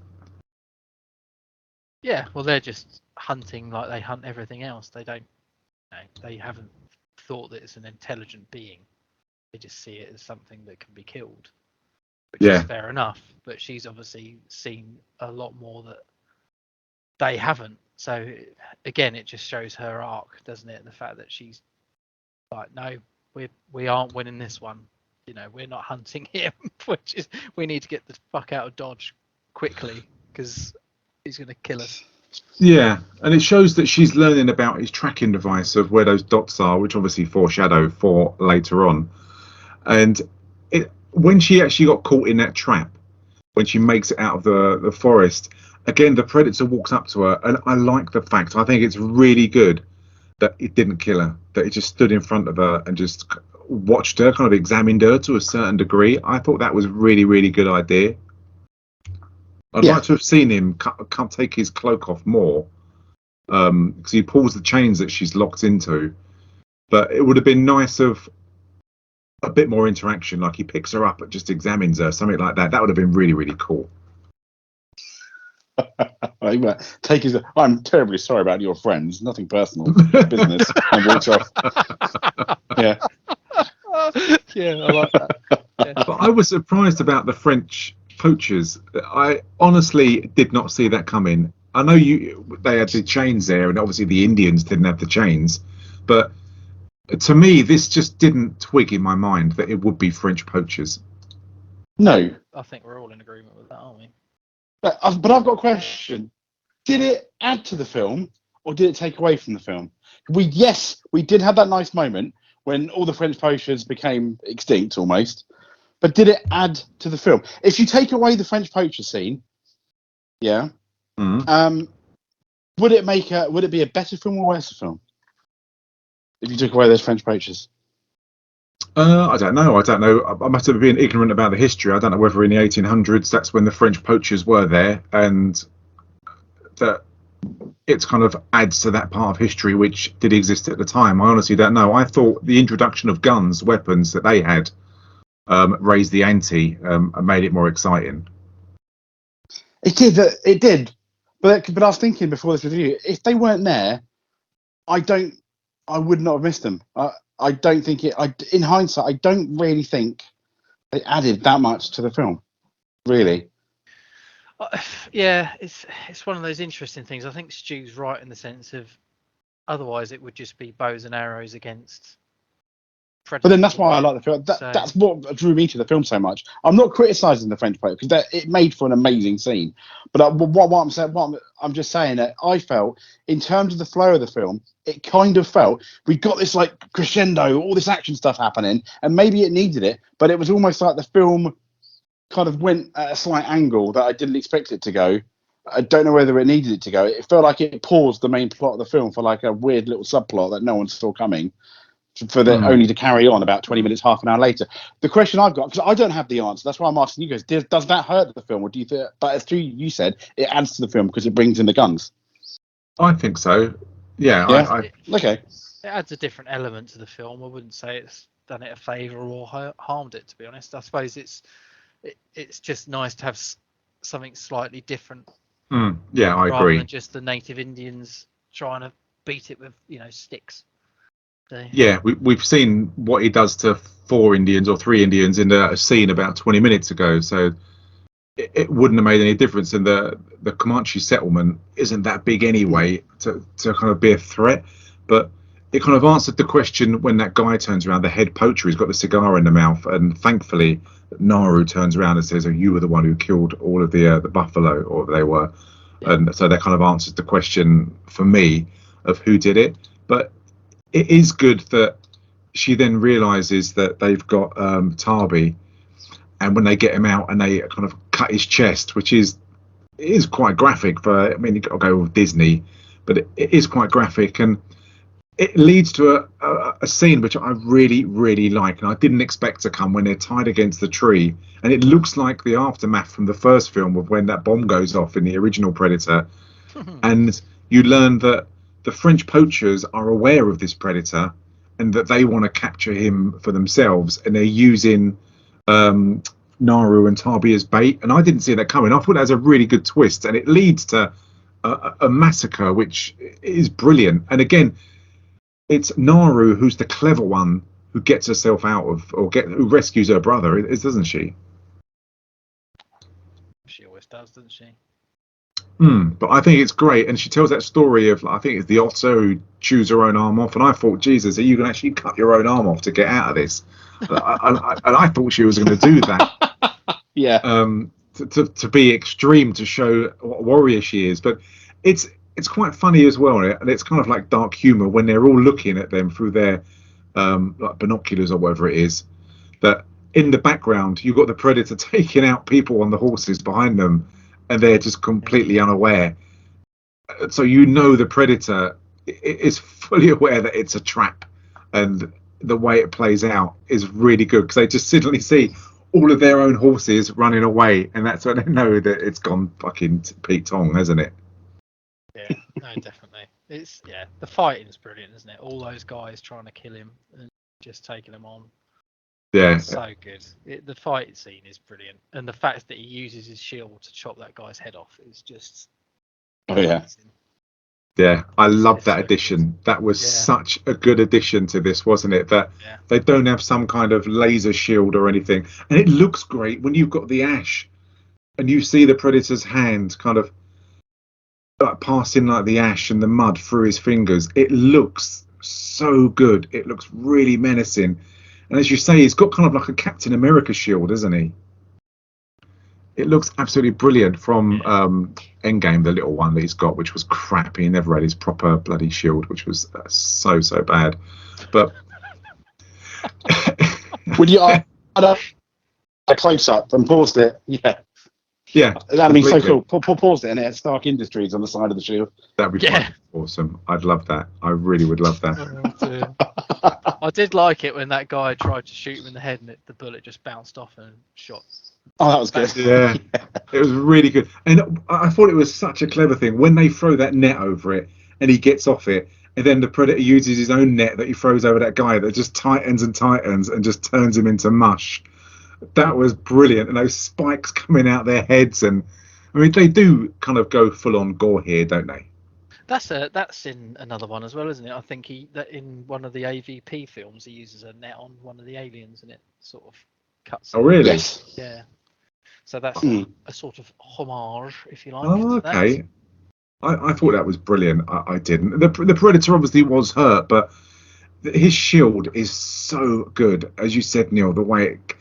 [SPEAKER 6] Yeah, well, they're just hunting like they hunt everything else. They don't, they haven't thought that it's an intelligent being. They just see it as something that can be killed, which is fair enough. But she's obviously seen a lot more that they haven't. So again, it just shows her arc, doesn't it? The fact that she's like, no, we aren't winning this one. We're not hunting him, which is, we need to get the fuck out of Dodge quickly because he's going to kill us.
[SPEAKER 5] Yeah, and it shows that she's learning about his tracking device of where those dots are, which obviously foreshadow for later on. And when she actually got caught in that trap, when she makes it out of the forest, again, the predator walks up to her, and I like the fact, I think it's really good that it didn't kill her, that it just stood in front of her and just watched her, kind of examined her to a certain degree. I thought that was really, really good idea. I'd like to have seen him can't take his cloak off more, because he pulls the chains that she's locked into. But it would have been nice of a bit more interaction, like he picks her up and just examines her, something like that. That would have been really, really cool.
[SPEAKER 4] I'm terribly sorry about your friends. Nothing personal, business, and walks off. Yeah.
[SPEAKER 6] Yeah, I like that. Yeah.
[SPEAKER 5] But I was surprised about the French poachers. I honestly did not see that coming. I know they had the chains there, and obviously the Indians didn't have the chains. But to me, this just didn't twig in my mind that it would be French poachers.
[SPEAKER 4] No.
[SPEAKER 6] I think we're all in agreement with that, aren't we?
[SPEAKER 4] But I've got a question. Did it add to the film, or did it take away from the film? We did have that nice moment when all the French poachers became extinct almost. But did it add to the film? If you take away the French poacher scene, would it be a better film or worse film if you took away those French poachers?
[SPEAKER 5] I don't know. I must have been ignorant about the history. I don't know whether in the 1800s that's when the French poachers were there, and that it's kind of adds to that part of history which did exist at the time. I honestly don't know. I thought the introduction of guns, weapons that they had, raised the ante and made it more exciting.
[SPEAKER 4] It did. But I was thinking before this review, if they weren't there, I would not have missed them. I don't think in hindsight, I don't really think they added that much to the film. Really.
[SPEAKER 6] Yeah, it's one of those interesting things. I think Stu's right in the sense of otherwise it would just be bows and arrows against predators.
[SPEAKER 4] But then that's why I like the film. That's what drew me to the film so much. I'm not criticising the French poacher because it made for an amazing scene. But I'm just saying that I felt, in terms of the flow of the film, it kind of felt we got this like crescendo, all this action stuff happening, and maybe it needed it, but it was almost like the film kind of went at a slight angle that I didn't expect it to go. I don't know whether it needed it to go. It felt like it paused the main plot of the film for like a weird little subplot that no one saw coming. for the only to carry on about 20 minutes, half an hour later. The question I've got, because I don't have the answer, that's why I'm asking you guys, does that hurt the film, or do you think? But as you said, it adds to the film because it brings in the guns.
[SPEAKER 5] I think so. Yeah.
[SPEAKER 4] Okay.
[SPEAKER 6] It adds a different element to the film. I wouldn't say it's done it a favour or harmed it, to be honest. I suppose it's just nice to have something slightly different.
[SPEAKER 5] Yeah, I
[SPEAKER 6] rather
[SPEAKER 5] agree.
[SPEAKER 6] Than just the native Indians trying to beat it with sticks.
[SPEAKER 5] Yeah, we've seen what he does to 4 Indians or 3 Indians in a scene about 20 minutes ago. So it wouldn't have made any difference. And the Comanche settlement isn't that big anyway to kind of be a threat. But it kind of answered the question when that guy turns around, the head poacher, he's got the cigar in the mouth, and thankfully Naru turns around and says, "Oh, you were the one who killed all of the buffalo," or they were. Yeah. And so that kind of answers the question for me of who did it. But it is good that she then realizes that they've got Tarby, and when they get him out and they kind of cut his chest, which is quite graphic for, I mean, you've got to go with Disney, but it is quite graphic, and it leads to a scene which I really, really like, and I didn't expect to come, when they're tied against the tree, and it looks like the aftermath from the first film of when that bomb goes off in the original Predator. And you learn that the French poachers are aware of this predator and that they want to capture him for themselves, and they're using Naru and Tarby as bait. And I didn't see that coming. I thought that was a really good twist, and it leads to a massacre which is brilliant. And again, it's Naru who's the clever one who gets herself out of, who rescues her brother, doesn't she?
[SPEAKER 6] She always does, doesn't she?
[SPEAKER 5] But I think it's great, and she tells that story of, I think it's the otter who chews her own arm off, and I thought, Jesus, you can actually cut your own arm off to get out of this. And I thought she was going to do that.
[SPEAKER 4] Yeah.
[SPEAKER 5] To be extreme, to show what warrior she is, but it's quite funny as well, and it's kind of like dark humor when they're all looking at them through their like binoculars or whatever it is. That in the background you've got the predator taking out people on the horses behind them, and they're just completely unaware. So the predator is fully aware that it's a trap, and the way it plays out is really good, because they just suddenly see all of their own horses running away, and that's when they know that it's gone fucking Pete Tong, hasn't it?
[SPEAKER 6] Yeah, no, definitely. The fighting is brilliant, isn't it? All those guys trying to kill him and just taking him on.
[SPEAKER 5] Yeah,
[SPEAKER 6] it's so good. The fight scene is brilliant, and the fact that he uses his shield to chop that guy's head off is just amazing.
[SPEAKER 5] Yeah, I love that addition. Good. That was such a good addition to this, wasn't it? That they don't have some kind of laser shield or anything, and it looks great when you've got the ash and you see the predator's hand kind of like passing like the ash and the mud through his fingers. It looks so good. It looks really menacing. And as you say, he's got kind of like a Captain America shield, isn't he? It looks absolutely brilliant from Endgame, the little one that he's got, which was crap. He never had his proper bloody shield, which was so bad. But
[SPEAKER 4] would you a close up and paused it?
[SPEAKER 5] Yeah,
[SPEAKER 4] that'd be so cool. Paused it, and it had Stark Industries on the side of the shield.
[SPEAKER 5] That'd be awesome. I'd love that. I really would love that.
[SPEAKER 6] I did like it when that guy tried to shoot him in the head, and the bullet just bounced off and shot.
[SPEAKER 4] Oh, that was good.
[SPEAKER 5] Yeah, it was really good. And I thought it was such a clever thing when they throw that net over it and he gets off it, and then the predator uses his own net that he throws over that guy that just tightens and just turns him into mush. That was brilliant. And those spikes coming out their heads, and I mean, they do kind of go full on gore here, don't they?
[SPEAKER 6] That's in another one as well, isn't it? I think that in one of the AVP films he uses a net on one of the aliens, and it sort of cuts.
[SPEAKER 5] Oh, really?
[SPEAKER 4] Yes.
[SPEAKER 6] Yeah. So that's a sort of homage, if you like.
[SPEAKER 5] Oh, okay. I thought that was brilliant. I didn't. The predator obviously was hurt, but his shield is so good, as you said, Neil. The way it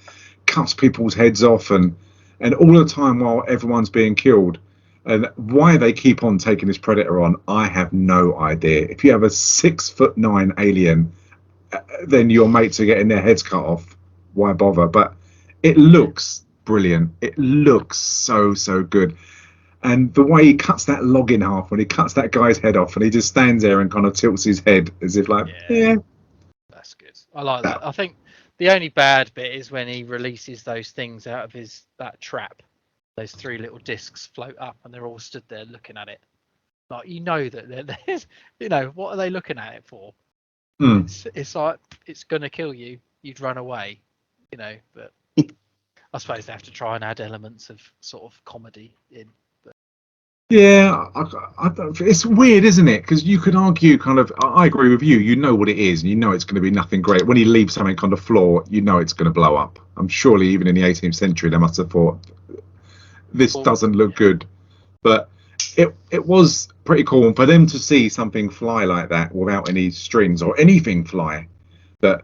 [SPEAKER 5] cuts people's heads off, and all the time while everyone's being killed. And why they keep on taking this predator on, I have no idea. If you have a 6'9" alien, then your mates are getting their heads cut off. Why bother? But it looks brilliant. It looks so good. And the way he cuts that log in half, when he cuts that guy's head off, and he just stands there and kind of tilts his head as if like,
[SPEAKER 6] that's good. I like that. I think the only bad bit is when he releases those things out of that trap. Those 3 little discs float up, and they're all stood there looking at it. Like, that there's, what are they looking at it for? It's like, it's gonna kill you. You'd run away, But I suppose they have to try and add elements of sort of comedy in. But...
[SPEAKER 5] Yeah, it's weird, isn't it? Because you could argue, kind of. I agree with you. You know what it is, and you know it's going to be nothing great. When you leave something on the floor, you know it's going to blow up. I'm surely even in the 18th century, they must have thought this doesn't look good, but it was pretty cool. And for them to see something fly like that without any strings or anything fly, that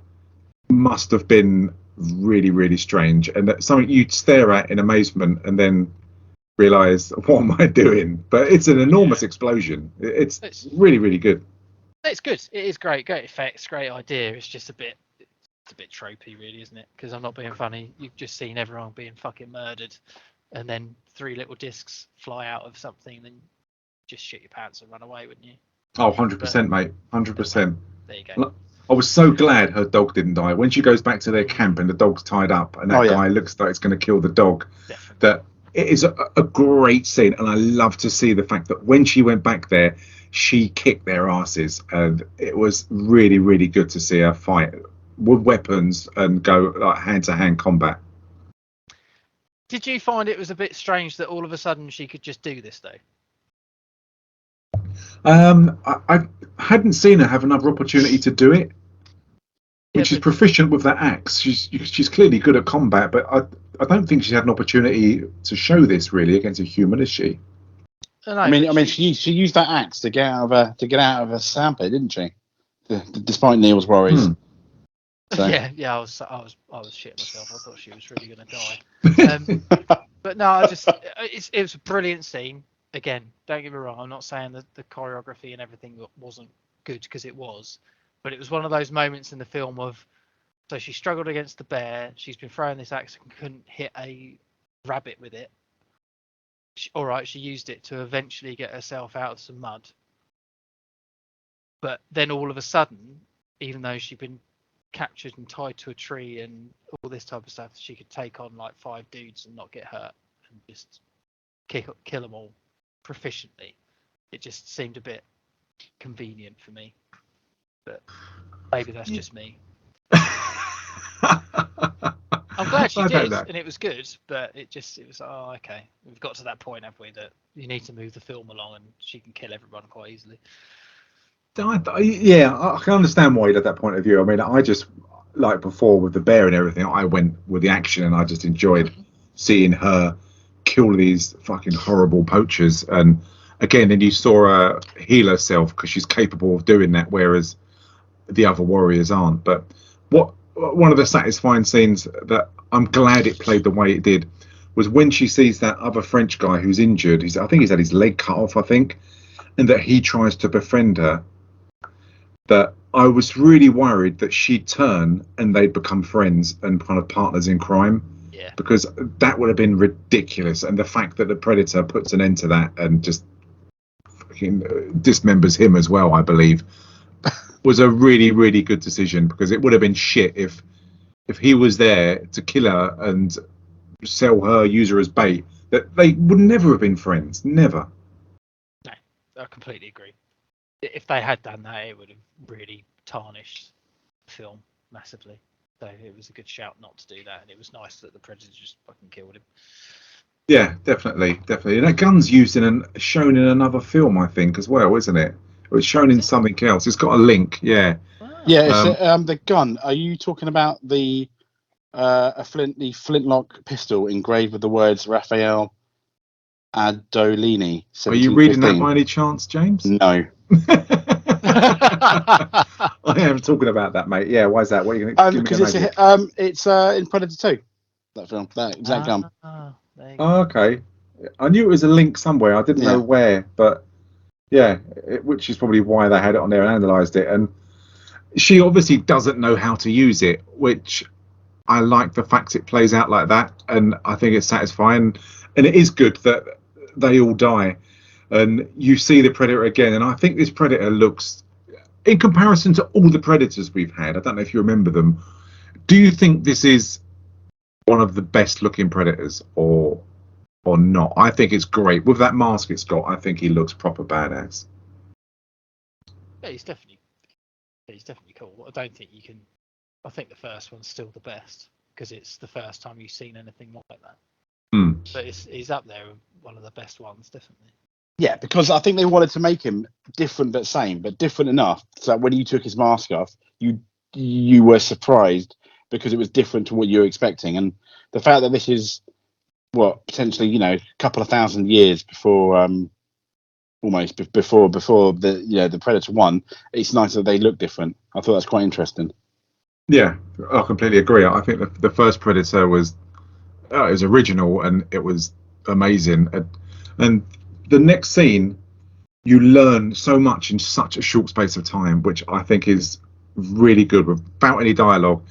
[SPEAKER 5] must have been really, really strange, and that's something you'd stare at in amazement and then realize, what am I doing? But it's an enormous explosion. It's really, really good.
[SPEAKER 6] It's good. It is great effects, great idea. It's just a bit tropey, really, isn't it? Because I'm not being funny, you've just seen everyone being fucking murdered, and then 3 little discs fly out of something, then just shit your pants and run away, wouldn't you?
[SPEAKER 5] Oh, 100%, mate. 100%.
[SPEAKER 6] There you go.
[SPEAKER 5] I was so glad her dog didn't die. When she goes back to their camp and the dog's tied up and that guy looks like it's going to kill the dog, that it is a great scene. And I love to see the fact that when she went back there, she kicked their asses. And it was really, really good to see her fight with weapons and go like hand-to-hand combat.
[SPEAKER 6] Did you find it was a bit strange that all of a sudden she could just do this, though?
[SPEAKER 5] I hadn't seen her have another opportunity to do it. She's proficient with that axe. She's clearly good at combat, but I don't think she's had an opportunity to show this really against a human, is she?
[SPEAKER 4] I mean, she used that axe to get out of a sandpit, didn't she? Despite Neil's worries.
[SPEAKER 6] So. Yeah, I was shitting myself. I thought she was really going to die. But no, it was a brilliant scene. Again, don't get me wrong. I'm not saying that the choreography and everything wasn't good, because it was, but it was one of those moments in the film of, so she struggled against the bear. She's been throwing this axe and couldn't hit a rabbit with it. She used it to eventually get herself out of some mud. But then all of a sudden, even though she'd been captured and tied to a tree and all this type of stuff, she could take on like 5 dudes and not get hurt and just kill them all proficiently. It just seemed a bit convenient for me, but maybe that's just me. I'm glad she did, and it was good, but it was okay. We've got to that point, have we, that you need to move the film along, and she can kill everyone quite easily.
[SPEAKER 5] Yeah, I can understand why you had that point of view. I mean, I just, like before with the bear and everything, I went with the action, and I just enjoyed seeing her kill these fucking horrible poachers. And again, then you saw her heal herself because she's capable of doing that, whereas the other warriors aren't. But one of the satisfying scenes that I'm glad it played the way it did was when she sees that other French guy who's injured. I think he's had his leg cut off, and that he tries to befriend her. That I was really worried that she'd turn and they'd become friends and kind of partners in crime.
[SPEAKER 6] Yeah. Because
[SPEAKER 5] that would have been ridiculous. And the fact that the Predator puts an end to that and just fucking dismembers him as well, I believe, was a really, really good decision, because it would have been shit if he was there to kill her and sell her, use her as bait. That they would never have been friends. Never.
[SPEAKER 6] No, I completely agree. If they had done that, it would have really tarnished the film massively. So it was a good shout not to do that, and it was nice that the Predator just fucking killed him. Yeah,
[SPEAKER 5] definitely. And that gun's used shown in another film, I think, as well, isn't it? Or it's shown in something else. It's got a link, yeah.
[SPEAKER 4] Yeah, it's the gun. Are you talking about the flintlock pistol engraved with the words Raphael Adolini?
[SPEAKER 5] Are you reading that by any chance, James?
[SPEAKER 4] No.
[SPEAKER 5] I am talking about that, mate. Yeah, why is that? What are you going to
[SPEAKER 4] because it's in Predator 2, that film, that exact gun.
[SPEAKER 5] Oh, okay. I knew it was a link somewhere. I didn't know where, but yeah, which is probably why they had it on there and analysed it. And she obviously doesn't know how to use it, which I like the fact it plays out like that, and I think it's satisfying. And it is good that they all die, and you see the Predator again. And I think this Predator looks in comparison to all the Predators we've had, I don't know if you remember them. Do you think this is one of the best looking Predators, or not? I think it's great with that mask it's got. I think he looks proper badass.
[SPEAKER 6] Yeah, he's definitely cool. I don't think you can. I think the first one's still the best because it's the first time you've seen anything like that. But he's up there with one of the best ones, definitely.
[SPEAKER 4] Yeah, because I think they wanted to make him different but same, but different enough so that when you took his mask off, you were surprised because it was different to what you were expecting. And the fact that this is potentially a couple of thousand years before almost before the Predator 1, it's nice that they look different. I thought that's quite interesting.
[SPEAKER 5] Yeah, I completely agree. I think the first Predator was it was original and it was amazing. And the next scene, you learn so much in such a short space of time, which I think is really good without any dialogue.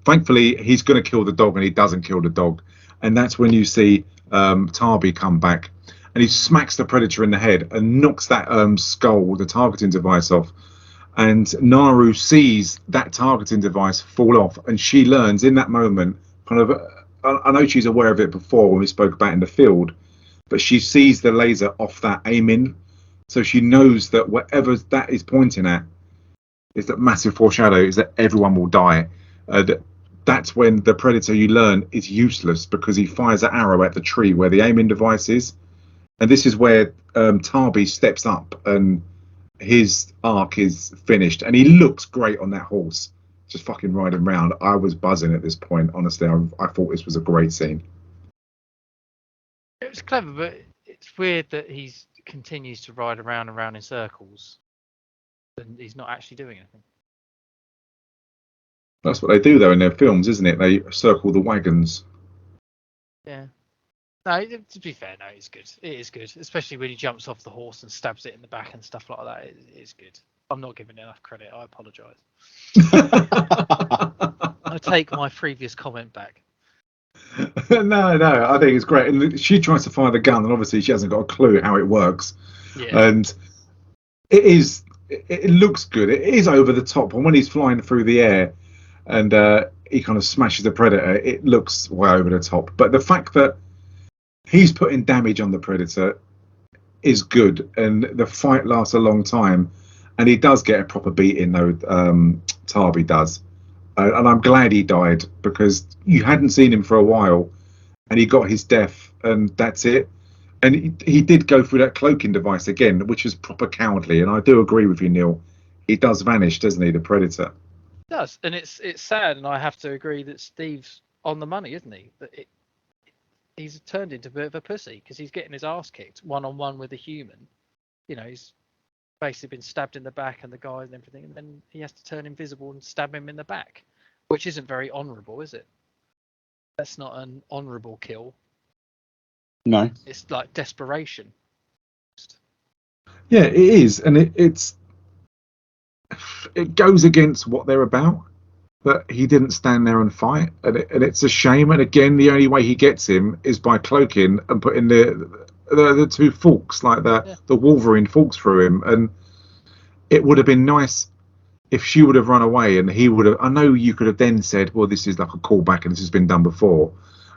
[SPEAKER 5] Thankfully, he's going to kill the dog and he doesn't kill the dog. And that's when you see Tarby come back and he smacks the Predator in the head and knocks that skull, the targeting device, off. And Naru sees that targeting device fall off, and she learns in that moment, kind of, I know she's aware of it before when we spoke about in the field, but she sees the laser off that aiming, so she knows that whatever that is pointing at is that massive foreshadow is that everyone will die. That's when the Predator, you learn, is useless because he fires an arrow at the tree where the aiming device is, and this is where Tarby steps up and his arc is finished, and he looks great on that horse, just fucking riding around. I was buzzing at this point, honestly. I thought this was a great scene.
[SPEAKER 6] It was clever, but it's weird that he continues to ride around in circles, and he's not actually doing anything.
[SPEAKER 5] That's what they do though in their films, isn't it? They circle the wagons.
[SPEAKER 6] Yeah. No, to be fair, no, it's good. It is good, especially when he jumps off the horse and stabs it in the back and stuff like that. It is good. I'm not giving enough credit. I apologise. I take my previous comment back.
[SPEAKER 5] No, I think it's great. And she tries to fire the gun, and obviously she hasn't got a clue how it works.
[SPEAKER 6] Yeah.
[SPEAKER 5] And it looks good. It is over the top. And when he's flying through the air and he kind of smashes the Predator, it looks way over the top. But the fact that he's putting damage on the Predator is good, and the fight lasts a long time, and he does get a proper beating though. Tarby does, and I'm glad he died because you hadn't seen him for a while, and he got his death, and that's it. And he did go through that cloaking device again, which was proper cowardly. And I do agree with you, Neil. He does vanish, doesn't he, the Predator?
[SPEAKER 6] It does, and it's sad, and I have to agree that Steve's on the money, isn't he? That he's turned into a bit of a pussy because he's getting his ass kicked one-on-one with a human. He's basically been stabbed in the back and the guy and everything, and then he has to turn invisible and stab him in the back, which isn't very honourable, is it? That's not an honourable kill.
[SPEAKER 4] No.
[SPEAKER 6] It's like desperation.
[SPEAKER 5] Yeah, it is, and it goes against what they're about. But he didn't stand there and fight, and it's a shame. And again, the only way he gets him is by cloaking and putting the two forks, like the Wolverine forks, through him. And it would have been nice if she would have run away and he would have. I know you could have then said, "Well, this is like a callback, and this has been done before."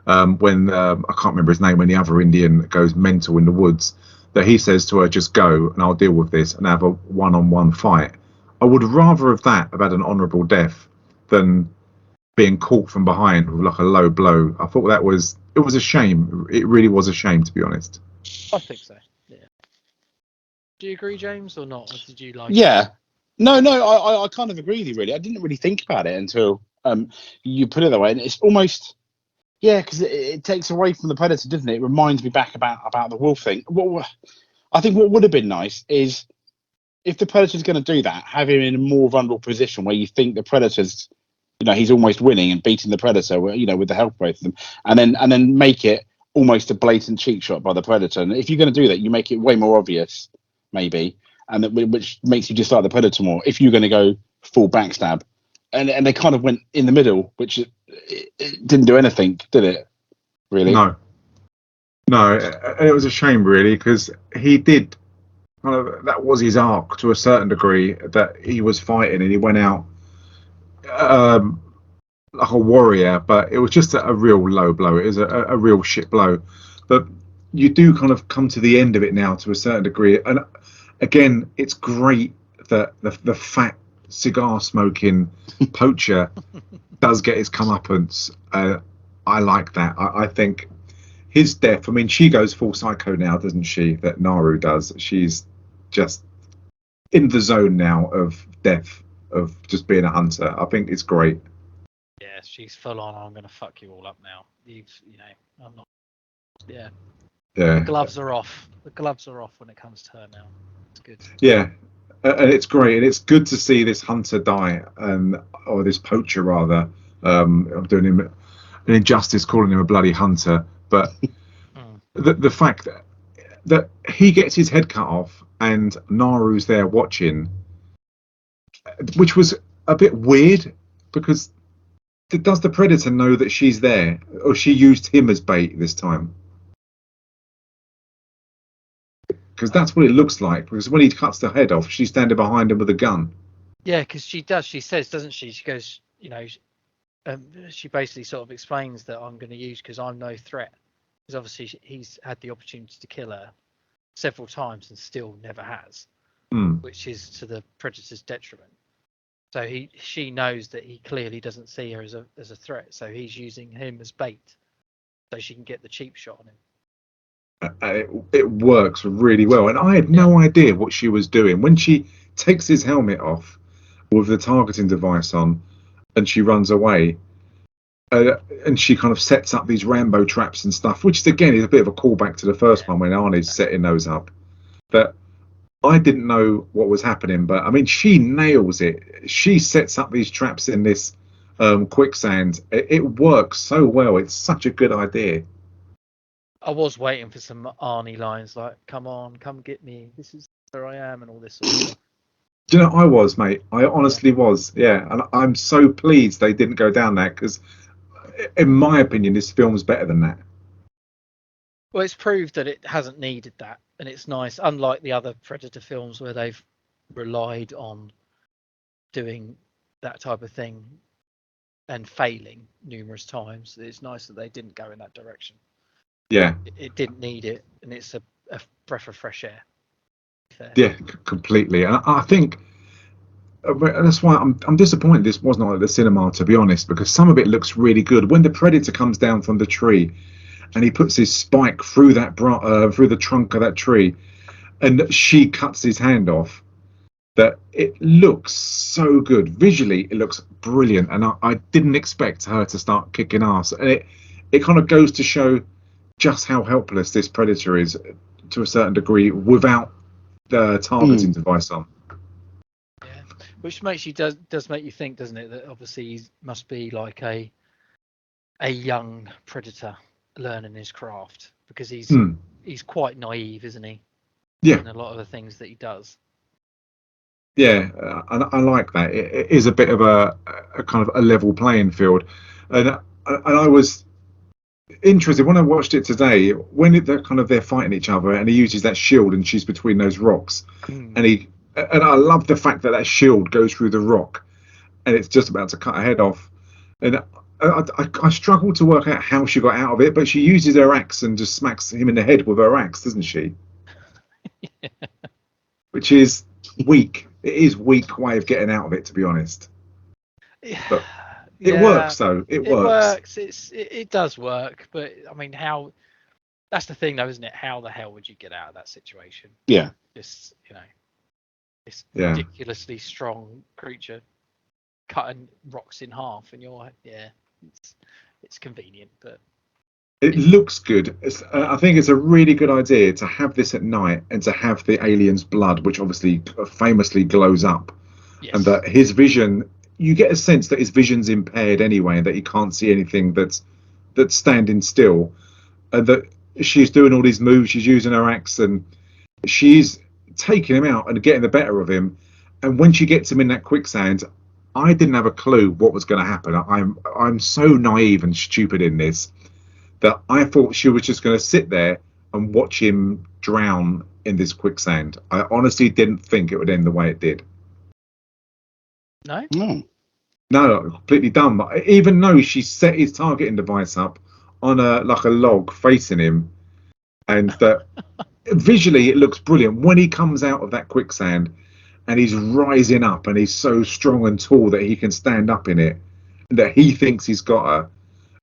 [SPEAKER 5] When I can't remember his name, when the other Indian goes mental in the woods, that he says to her, "Just go, and I'll deal with this," and have a one-on-one fight. I would rather have that about an honourable death than being caught from behind with like a low blow. I thought it was a shame. It really was a shame, to be honest.
[SPEAKER 6] I think so. Yeah. Do you agree, James, or not? Or did you like?
[SPEAKER 4] Yeah. No. I kind of agree with you. Really, I didn't really think about it until you put it that way, and it's almost because it takes away from the Predator, doesn't it? It reminds me back about the wolf thing. I think what would have been nice is if the Predator's going to do that, have him in a more vulnerable position where you think the Predator's, he's almost winning and beating the Predator, with the help of both of them, and then make it almost a blatant cheek shot by the Predator. And if you're going to do that, you make it way more obvious, maybe, and which makes you dislike the Predator more. If you're going to go full backstab, and they kind of went in the middle, which it didn't do anything, did it? Really?
[SPEAKER 5] No, it was a shame, really, because he did kind of that was his arc to a certain degree, that he was fighting and he went out like a warrior, but it was just a real low blow. It was a real shit blow. But you do kind of come to the end of it now to a certain degree, and again, it's great that the fat cigar smoking poacher does get his comeuppance. I like that. I think his death. I mean, she goes full psycho now, doesn't she? That Naru does. She's just in the zone now of death, of just being a hunter. I think it's great.
[SPEAKER 6] Yeah, she's full on. I'm gonna fuck you all up now. I'm not. Yeah.
[SPEAKER 5] Yeah.
[SPEAKER 6] The gloves are off. The gloves are off when it comes to her now. It's good.
[SPEAKER 5] Yeah, and it's great, and it's good to see this hunter die, or this poacher rather. I'm doing him an injustice calling him a bloody hunter, but the fact that he gets his head cut off and Naru's there watching, which was a bit weird, because does the predator know that she's there, or she used him as bait this time? Because that's what it looks like. Because when he cuts the head off, she's standing behind him with a gun.
[SPEAKER 6] Yeah, because she does. She says, doesn't she? She goes, she basically sort of explains that I'm going to use because I'm no threat. Because obviously he's had the opportunity to kill her several times and still never has, which is to the predator's detriment. So she knows that he clearly doesn't see her as a threat. So he's using him as bait, so she can get the cheap shot on him.
[SPEAKER 5] It works really well, and I had no idea what she was doing when she takes his helmet off with the targeting device on, and she runs away, and she kind of sets up these Rambo traps and stuff, which again is a bit of a callback to the first one when Arnie's setting those up. But I didn't know what was happening, but I mean, she nails it. She sets up these traps in this quicksand. It works so well. It's such a good idea.
[SPEAKER 6] I was waiting for some Arnie lines like, come on, come get me. This is where I am and all this sort of stuff.
[SPEAKER 5] Do you know, I was, mate. I honestly was. Yeah. And I'm so pleased they didn't go down that, because in my opinion, this film's better than that.
[SPEAKER 6] Well, it's proved that it hasn't needed that. And it's nice, unlike the other Predator films where they've relied on doing that type of thing and failing numerous times. It's nice that they didn't go in that direction.
[SPEAKER 5] Yeah,
[SPEAKER 6] it didn't need it, and it's a breath of fresh air. Fair.
[SPEAKER 5] Yeah, completely. And I think that's why I'm disappointed this was not at the cinema, to be honest, because some of it looks really good. When the predator comes down from the tree and he puts his spike through that through the trunk of that tree, and she cuts his hand off, that it looks so good visually. It looks brilliant, and I didn't expect her to start kicking ass, and it kind of goes to show just how helpless this predator is to a certain degree without the targeting device on.
[SPEAKER 6] Yeah, which makes you does make you think, doesn't it, that obviously he must be like a young predator learning his craft, because he's quite naive, isn't he?
[SPEAKER 5] Yeah.
[SPEAKER 6] In a lot of the things that he does.
[SPEAKER 5] Yeah, and I like that. It is a bit of a kind of a level playing field, and I was interested when I watched it today, when they're fighting each other and he uses that shield and she's between those rocks, and I love the fact that shield goes through the rock and it's just about to cut her head off, and I struggled to work out how she got out of it, but she uses her axe and just smacks him in the head with her axe, doesn't she?
[SPEAKER 6] Yeah.
[SPEAKER 5] Which is weak. It is weak way of getting out of it, to be honest. But it works, though. It works.
[SPEAKER 6] It does work, but I mean, how? That's the thing, though, isn't it? How the hell would you get out of that situation?
[SPEAKER 4] Yeah.
[SPEAKER 6] Just this ridiculously strong creature cutting rocks in half, and you're like, it's convenient, but
[SPEAKER 5] it looks good. I think it's a really good idea to have this at night and to have the alien's blood, which obviously famously glows up, and that his vision. You get a sense that his vision's impaired anyway, and that he can't see anything that's standing still, and that she's doing all these moves. She's using her axe, and she's taking him out and getting the better of him. And when she gets him in that quicksand, I didn't have a clue what was going to happen. I'm so naive and stupid in this that I thought she was just going to sit there and watch him drown in this quicksand. I honestly didn't think it would end the way it did.
[SPEAKER 6] No.
[SPEAKER 5] No, completely dumb. Even though she set his targeting device up on a log facing him, and that visually it looks brilliant when he comes out of that quicksand and he's rising up and he's so strong and tall that he can stand up in it, and that he thinks he's got her,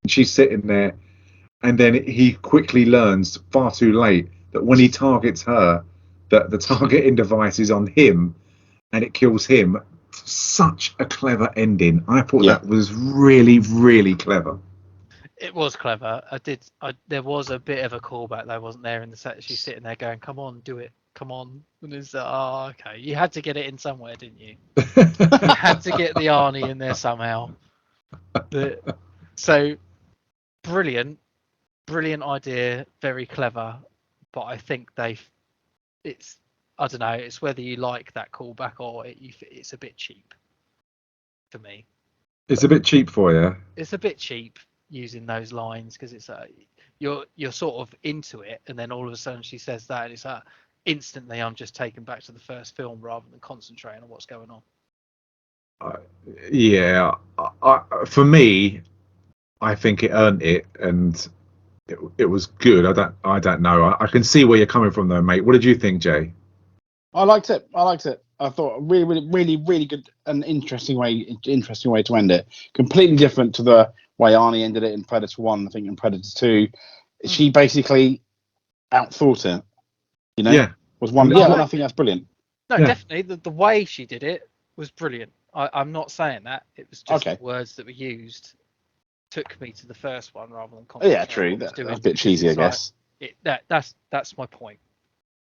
[SPEAKER 5] and she's sitting there, and then he quickly learns far too late that when he targets her, that the targeting device is on him and it kills him. Such a clever ending. I thought that was really, really clever.
[SPEAKER 6] It was clever. There was a bit of a callback though, wasn't there? In the set, she's sitting there going, "Come on, do it, come on." And it's okay. You had to get it in somewhere, didn't you? You had to get the Arnie in there somehow. So brilliant idea, very clever. But I think it's I don't know. It's whether you like that callback or it's a bit cheap for me.
[SPEAKER 5] It's a bit cheap for you.
[SPEAKER 6] It's a bit cheap using those lines because it's you're sort of into it, and then all of a sudden she says that, and it's instantly I'm just taken back to the first film rather than concentrating on what's going on.
[SPEAKER 5] For me, I think it earned it, and it was good. I don't know. I can see where you're coming from though, mate. What did you think, Jay?
[SPEAKER 4] I liked it. I thought a really good and interesting way to end it. Completely different to the way Arnie ended it in Predator 1. I think in Predator 2, she basically outthought it. You know, was one. Yeah, I think that's brilliant.
[SPEAKER 6] No, definitely the way she did it was brilliant. I'm not saying that. It was just the words that were used took me to the first one rather than
[SPEAKER 4] yeah, true. That's a bit cheesy, I guess.
[SPEAKER 6] That's my point.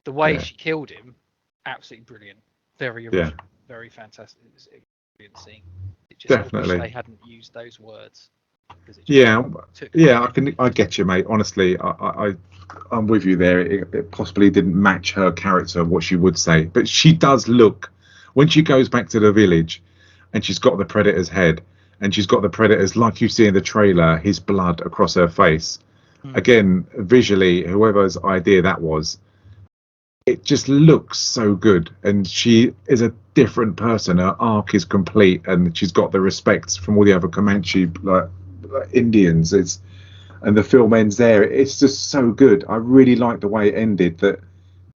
[SPEAKER 6] The way she killed him, absolutely brilliant. Very original, very fantastic. It was a brilliant scene.
[SPEAKER 5] Definitely.
[SPEAKER 6] I wish they hadn't used those words.
[SPEAKER 5] I get you, mate. Honestly, I'm with you there. It possibly didn't match her character, what she would say, but she does look, when she goes back to the village and she's got the Predator's head and she's got the Predator's, like you see in the trailer, his blood across her face. Again, visually, whoever's idea that was, it just looks so good, and she is a different person. Her arc is complete, and she's got the respect from all the other Comanche Indians. And the film ends there. It's just so good. I really like the way it ended. That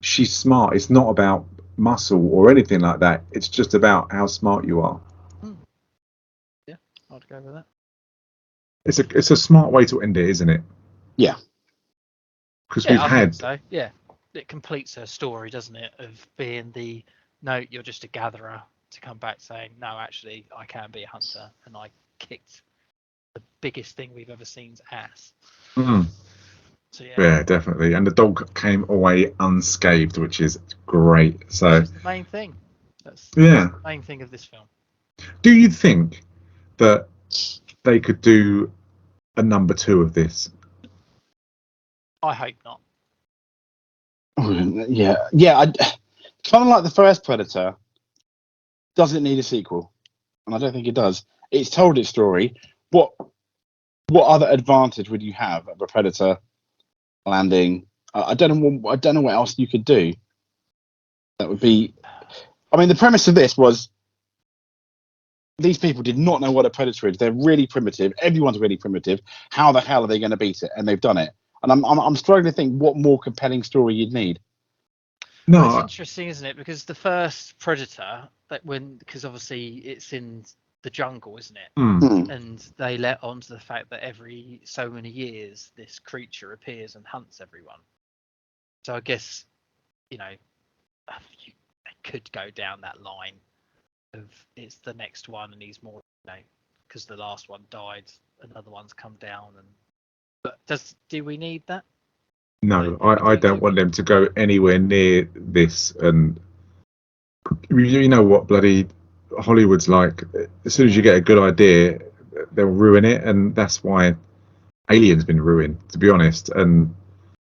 [SPEAKER 5] she's smart. It's not about muscle or anything like that. It's just about how smart you are.
[SPEAKER 6] Yeah, I'd go with that.
[SPEAKER 5] It's a smart way to end it, isn't it?
[SPEAKER 4] Yeah.
[SPEAKER 5] Because we've had.
[SPEAKER 6] So. Yeah. It completes her story, doesn't it, of being you're just a gatherer, to come back saying, no, actually, I can be a hunter, and I kicked the biggest thing we've ever seen's ass. So
[SPEAKER 5] yeah, definitely. And the dog came away unscathed, which is great. So
[SPEAKER 6] that's the main thing. That's
[SPEAKER 5] the
[SPEAKER 6] main thing of this film.
[SPEAKER 5] Do you think that they could do a number 2 of this?
[SPEAKER 6] I hope not.
[SPEAKER 4] Yeah. Kind of like the first Predator, doesn't need a sequel, and I don't think it does. It's told its story. What other advantage would you have of a Predator landing? I don't know what else you could do. That would be. I mean, the premise of this was these people did not know what a Predator is. They're really primitive. Everyone's really primitive. How the hell are they going to beat it? And they've done it. And I'm struggling to think what more compelling story you'd need.
[SPEAKER 6] No, well, it's interesting, isn't it? Because the first Predator, because obviously it's in the jungle, isn't it? And they let on to the fact that every so many years this creature appears and hunts everyone. So I guess they could go down that line of it's the next one and he's more, because the last one died, another one's come down But do we need that?
[SPEAKER 5] No, I don't want them to go anywhere near this. And you know what bloody Hollywood's like. As soon as you get a good idea, they'll ruin it, and that's why Alien's been ruined, to be honest. And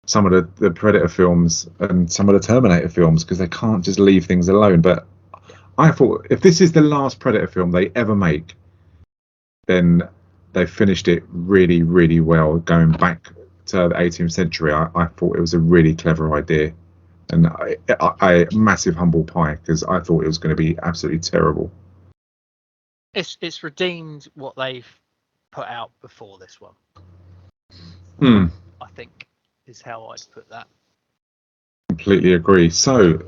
[SPEAKER 5] some of the Predator films and some of the Terminator films, because they can't just leave things alone. But I thought if this is the last Predator film they ever make, then they finished it really, really well, going back the 18th century, I thought it was a really clever idea, and I massive humble pie because I thought it was going to be absolutely terrible.
[SPEAKER 6] It's redeemed what they've put out before this one. I think is how I'd put that.
[SPEAKER 5] Completely agree. So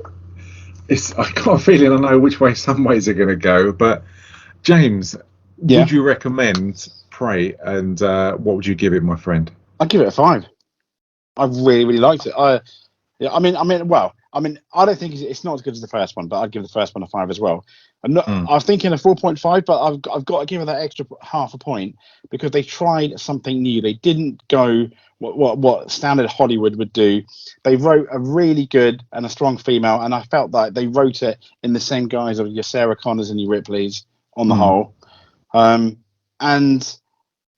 [SPEAKER 5] I got a feeling I know which way some ways are going to go, but James, would you recommend Prey, and what would you give it, my friend?
[SPEAKER 4] I'd give it a 5. I really, really liked it. I don't think it's not as good as the first one, but I'd give the first one a 5 as well. I was thinking a 4.5, but I've got to give it that extra half a point because they tried something new. They didn't go what standard Hollywood would do. They wrote a really good and a strong female, and I felt like they wrote it in the same guise of your Sarah Connors and your Ripleys on the whole. And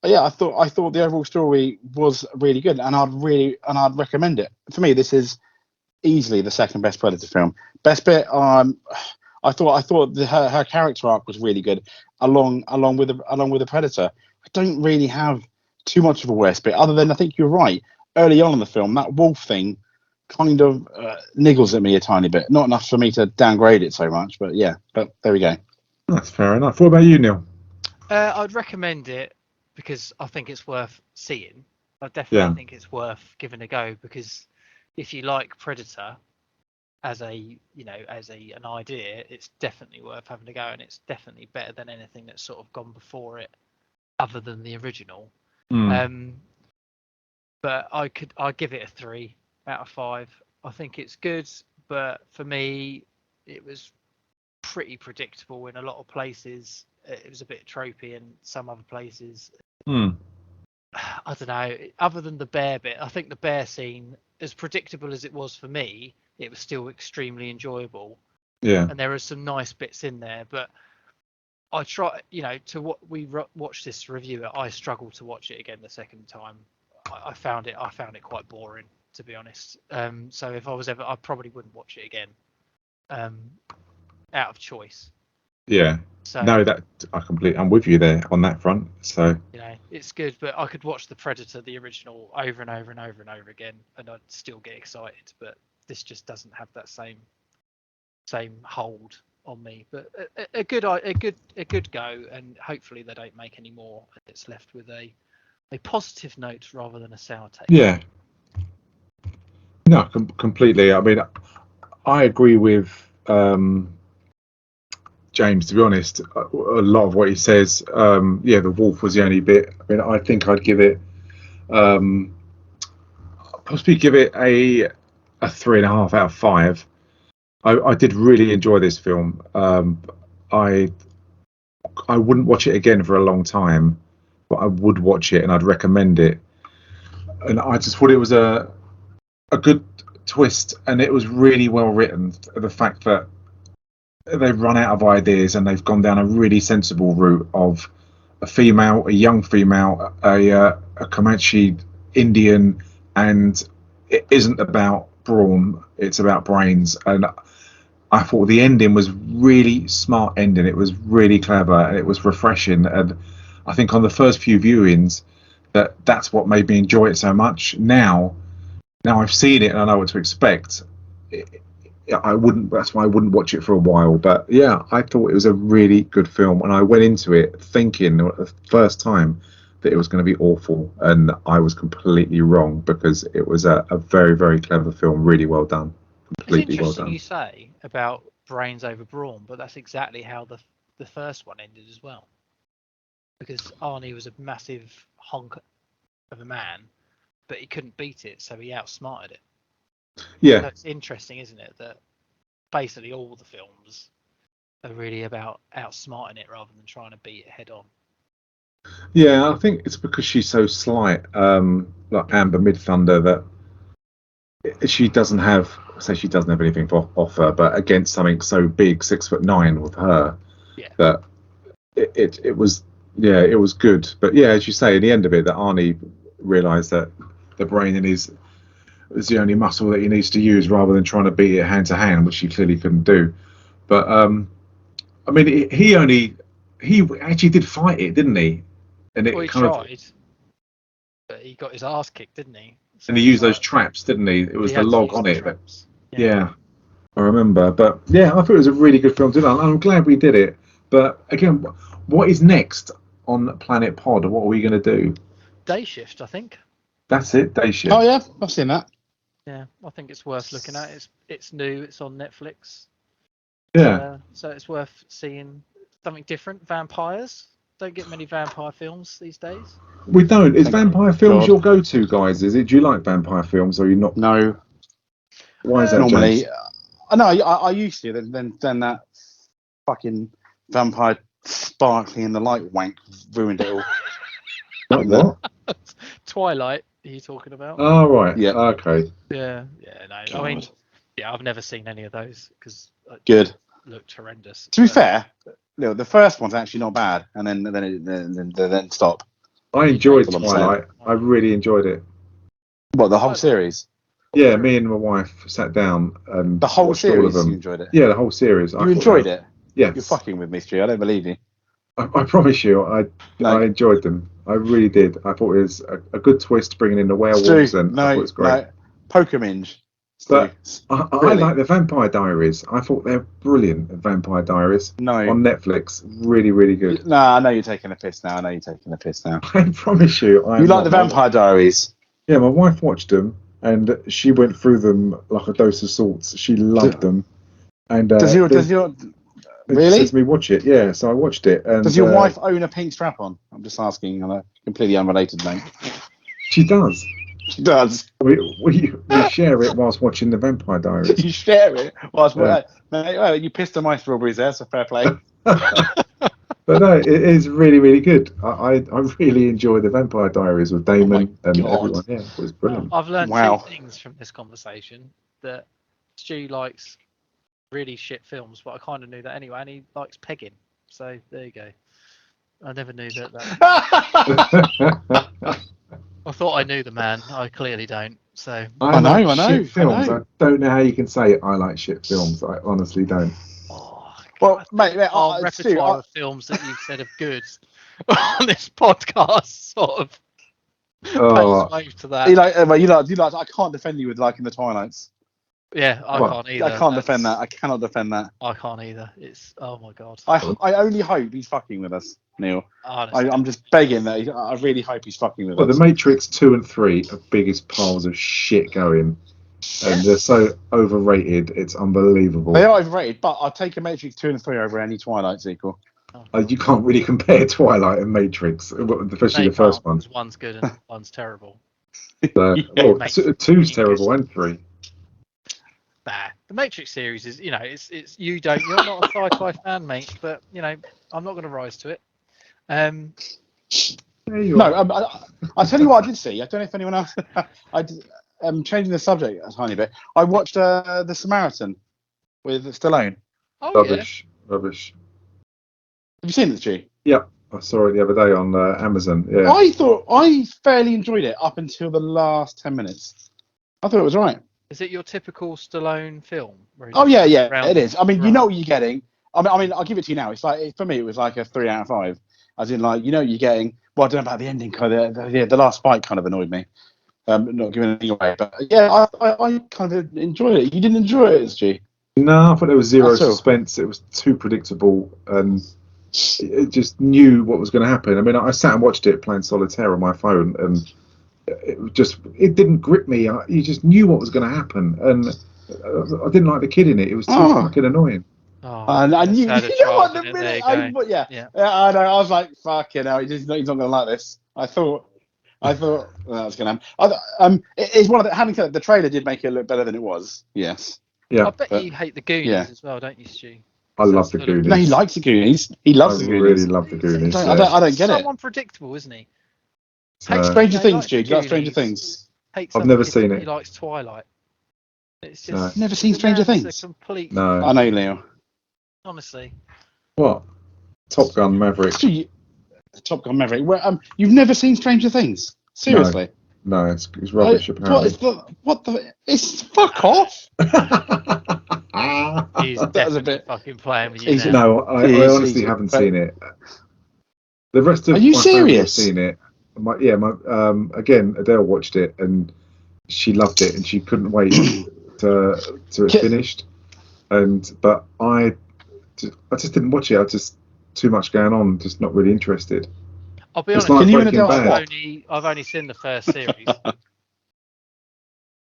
[SPEAKER 4] yeah, I thought the overall story was really good, and I'd recommend it. For me, this is easily the second best Predator film. Best bit, I thought her character arc was really good, along with the Predator. I don't really have too much of a worst bit, other than I think you're right. Early on in the film, that wolf thing kind of niggles at me a tiny bit. Not enough for me to downgrade it so much, but yeah. But there we go.
[SPEAKER 5] That's fair enough. What about you, Neil?
[SPEAKER 6] I'd recommend it because I think it's worth seeing. I definitely think it's worth giving a go because if you like Predator as an idea, it's definitely worth having a go, and it's definitely better than anything that's sort of gone before it, other than the original. But I'd give it a 3 out of 5. I think it's good, but for me, it was pretty predictable in a lot of places. It was a bit tropey in some other places. I don't know. Other than the bear bit, I think the bear scene, as predictable as it was for me, it was still extremely enjoyable.
[SPEAKER 5] Yeah.
[SPEAKER 6] And there are some nice bits in there, but I try, to what we watched this review, I struggled to watch it again the second time. I found it quite boring, to be honest. So if I was ever, I probably wouldn't watch it again, out of choice.
[SPEAKER 5] Yeah.
[SPEAKER 6] So
[SPEAKER 5] no, I'm with you there on that front. So
[SPEAKER 6] it's good, but I could watch the Predator, the original, over and over and over and over again, and I'd still get excited. But this just doesn't have that same hold on me. But a good go, and hopefully they don't make any more. It's left with a positive note rather than a sour taste.
[SPEAKER 5] Yeah. No, completely. I mean, I agree with James, to be honest. A lot of what he says. The wolf was the only bit. I mean, I think I'd give it possibly give it a 3.5 out of 5. I did really enjoy this film. I wouldn't watch it again for a long time, but I would watch it and I'd recommend it. And I just thought it was a good twist, and it was really well written. The fact that they've run out of ideas and they've gone down a really sensible route of a young female, a Comanche Indian, and it isn't about brawn, it's about brains. And I thought the ending was really smart ending. It was really clever and it was refreshing. And I think on the first few viewings, that's what made me enjoy it so much. Now I've seen it and I know what to expect. That's why I wouldn't watch it for a while. But yeah, I thought it was a really good film, and I went into it thinking the first time that it was going to be awful, and I was completely wrong because it was a very, very clever film, really well done. Completely
[SPEAKER 6] it's interesting
[SPEAKER 5] well done.
[SPEAKER 6] You say about brains over brawn, but that's exactly how the first one ended as well. Because Arnie was a massive honk of a man, but he couldn't beat it, so he outsmarted it.
[SPEAKER 5] Yeah.
[SPEAKER 6] That's interesting, isn't it? That basically all the films are really about outsmarting it rather than trying to beat it head on.
[SPEAKER 5] Yeah, I think it's because she's so slight, like Amber Midthunder, that she doesn't have anything to offer, but against something so big, 6'9" with her, that it was good. But yeah, as you say, in the end of it, that Arnie realised that the brain in his is the only muscle that he needs to use rather than trying to beat it hand to hand, which he clearly couldn't do. But I mean, he actually did fight it, didn't he? And
[SPEAKER 6] he tried. but he got his ass kicked, didn't he? So
[SPEAKER 5] And he used those traps, didn't he? It was
[SPEAKER 6] he
[SPEAKER 5] the
[SPEAKER 6] had to
[SPEAKER 5] log
[SPEAKER 6] use
[SPEAKER 5] on
[SPEAKER 6] the
[SPEAKER 5] it.
[SPEAKER 6] traps.
[SPEAKER 5] Yeah, I remember. But yeah, I thought it was a really good film to do. I'm glad we did it. But again, what is next on Planet Pod? What are we going to do?
[SPEAKER 6] Day Shift, I think.
[SPEAKER 5] That's it, Day Shift.
[SPEAKER 4] Oh yeah, I've seen that.
[SPEAKER 6] Yeah, I think it's worth looking at. It's new. It's on Netflix.
[SPEAKER 5] Yeah.
[SPEAKER 6] So it's worth seeing something different. Vampires. Don't get many vampire films these days.
[SPEAKER 5] We don't. Is vampire films
[SPEAKER 4] God.
[SPEAKER 5] your go-to, guys? Is it? Do you like vampire films, or are you not?
[SPEAKER 4] No.
[SPEAKER 5] Why is that,
[SPEAKER 4] Normally,
[SPEAKER 5] James?
[SPEAKER 4] I know I used to. Then that fucking vampire sparkling in the light wank ruined it all.
[SPEAKER 5] What?
[SPEAKER 6] Twilight. Are you talking about?
[SPEAKER 5] Oh, right.
[SPEAKER 4] Yeah.
[SPEAKER 5] Okay.
[SPEAKER 6] Yeah. No.
[SPEAKER 4] God.
[SPEAKER 6] I mean, yeah, I've never seen any of those because
[SPEAKER 4] Good.
[SPEAKER 6] Looked horrendous.
[SPEAKER 4] To be fair, the first one's actually not bad, and then stop.
[SPEAKER 5] I enjoyed
[SPEAKER 4] That's what I'm
[SPEAKER 5] Twilight. I really enjoyed it.
[SPEAKER 4] What, the whole series?
[SPEAKER 5] Yeah, me and my wife sat down and
[SPEAKER 4] The whole
[SPEAKER 5] watched
[SPEAKER 4] series.
[SPEAKER 5] all of them.
[SPEAKER 4] You enjoyed it?
[SPEAKER 5] Yeah, the whole series.
[SPEAKER 4] You enjoyed it?
[SPEAKER 5] Yes.
[SPEAKER 4] You're fucking with me, Stu. I don't believe you.
[SPEAKER 5] I promise you, I enjoyed them. I really did. I thought it was a good twist, bringing in the werewolves,
[SPEAKER 4] Stu,
[SPEAKER 5] and I thought it was great.
[SPEAKER 4] No, poker minge.
[SPEAKER 5] But
[SPEAKER 4] Stu,
[SPEAKER 5] I
[SPEAKER 4] really?
[SPEAKER 5] like the Vampire Diaries. I thought they're brilliant. The Vampire Diaries
[SPEAKER 4] No.
[SPEAKER 5] on Netflix, really, really good.
[SPEAKER 4] No, I know you're taking a piss now.
[SPEAKER 5] I promise you,
[SPEAKER 4] You like the Vampire Diaries?
[SPEAKER 5] Yeah, my wife watched them, and she went through them like a dose of salts. She loved them. And
[SPEAKER 4] Does your
[SPEAKER 5] she
[SPEAKER 4] really?
[SPEAKER 5] said to me, watch it. Yeah, so I watched it. And
[SPEAKER 4] Does your wife own a pink strap on? I'm just asking on a completely unrelated note.
[SPEAKER 5] She does.
[SPEAKER 4] She does.
[SPEAKER 5] We share it whilst watching the Vampire Diaries.
[SPEAKER 4] You share it. Well, you pissed on my strawberries there, so fair play.
[SPEAKER 5] But no, it is really, really good. I really enjoy the Vampire Diaries with Damon and everyone. Yeah, it was brilliant.
[SPEAKER 6] I've learned two things from this conversation: that Stu likes really shit films, but I kind of knew that anyway, and he likes pegging. So there you go. I never knew that. I thought I knew the man. I clearly don't. So
[SPEAKER 5] I know. Films. I don't know how you can say I like shit films. I honestly don't.
[SPEAKER 4] Well, mate,
[SPEAKER 6] our repertoire of films that you've said are good on this podcast sort of pays way to that.
[SPEAKER 4] You like. I can't defend you with liking the Twilights.
[SPEAKER 6] Yeah, I can't either.
[SPEAKER 4] I can't defend that. I cannot defend that.
[SPEAKER 6] I can't either. It's my god.
[SPEAKER 4] I only hope he's fucking with us, Neil.
[SPEAKER 6] Honestly.
[SPEAKER 4] I'm just begging that. I really hope he's fucking with us.
[SPEAKER 5] The Matrix 2 and 3 are biggest piles of shit going. And they're so overrated, it's unbelievable.
[SPEAKER 4] They are overrated, but I'll take a Matrix 2 and 3 over any Twilight sequel.
[SPEAKER 5] You can't really compare Twilight and Matrix, especially the first one.
[SPEAKER 6] One's good and one's terrible.
[SPEAKER 5] Two's terrible and 3.
[SPEAKER 6] Nah, the Matrix series is, it's you're not a sci-fi fan, mate, but I'm not going to rise to it.
[SPEAKER 4] I'll tell you what I did see. I don't know if anyone else. I'm changing the subject a tiny bit. I watched The Samaritan with Stallone.
[SPEAKER 6] Oh,
[SPEAKER 5] Rubbish.
[SPEAKER 4] Have you seen it, G?
[SPEAKER 5] Yeah, I saw it the other day on Amazon. Yeah.
[SPEAKER 4] I fairly enjoyed it up until the last 10 minutes. I thought it was right.
[SPEAKER 6] Is it your typical Stallone film?
[SPEAKER 4] Oh yeah, it is. I mean, you know what you're getting. I mean, I'll give it to you now. It's like, for me, it was like a 3 out of 5. As in, like, you know what you're getting. Well, I don't know about the ending. The last fight kind of annoyed me. Not giving anything away, but yeah, I kind of enjoyed it. You didn't enjoy it, G?
[SPEAKER 5] No, I thought there was zero suspense. It was too predictable, and it just knew what was going to happen. I mean, I sat and watched it playing solitaire on my phone, and it didn't grip me. You just knew what was going to happen, and I didn't like the kid in it. It was too fucking annoying.
[SPEAKER 4] And I knew, you know what, the minute I know, I was like, fucking hell, he's not going to like this. I thought that was going to happen. It's one of the, having said that, the trailer did make it look better than it was. Yes.
[SPEAKER 5] Yeah.
[SPEAKER 6] I bet you hate the Goonies as well, don't you, Stu?
[SPEAKER 5] I love the Goonies.
[SPEAKER 4] No, he likes the Goonies. He loves the Goonies.
[SPEAKER 5] I really love the Goonies.
[SPEAKER 4] I don't get it.
[SPEAKER 6] Someone predictable, isn't he?
[SPEAKER 4] Stranger Things, Stu. Do you like Stranger Things?
[SPEAKER 5] I've never seen it.
[SPEAKER 6] He likes Twilight. It's just
[SPEAKER 4] never seen Stranger Things.
[SPEAKER 5] No.
[SPEAKER 4] I know, Leo.
[SPEAKER 6] Honestly.
[SPEAKER 5] What? Top Gun Maverick.
[SPEAKER 4] Top Gun Maverick. Well, you've never seen Stranger Things? Seriously?
[SPEAKER 5] No, it's rubbish. Apparently.
[SPEAKER 4] What the? It's fuck off.
[SPEAKER 6] He's definitely fucking playing with you now.
[SPEAKER 5] No, I honestly haven't seen it. The rest of
[SPEAKER 4] Are you
[SPEAKER 5] my
[SPEAKER 4] serious?
[SPEAKER 5] family have seen it. again, Adele watched it and she loved it and she couldn't wait to it finished. But I just didn't watch it. I just too much going on, just not really interested.
[SPEAKER 6] I'll be
[SPEAKER 5] It's
[SPEAKER 6] honest.
[SPEAKER 5] like
[SPEAKER 4] Can you and
[SPEAKER 5] Breaking
[SPEAKER 4] Adele
[SPEAKER 5] Bad.
[SPEAKER 4] swap?
[SPEAKER 6] I've only seen the first series.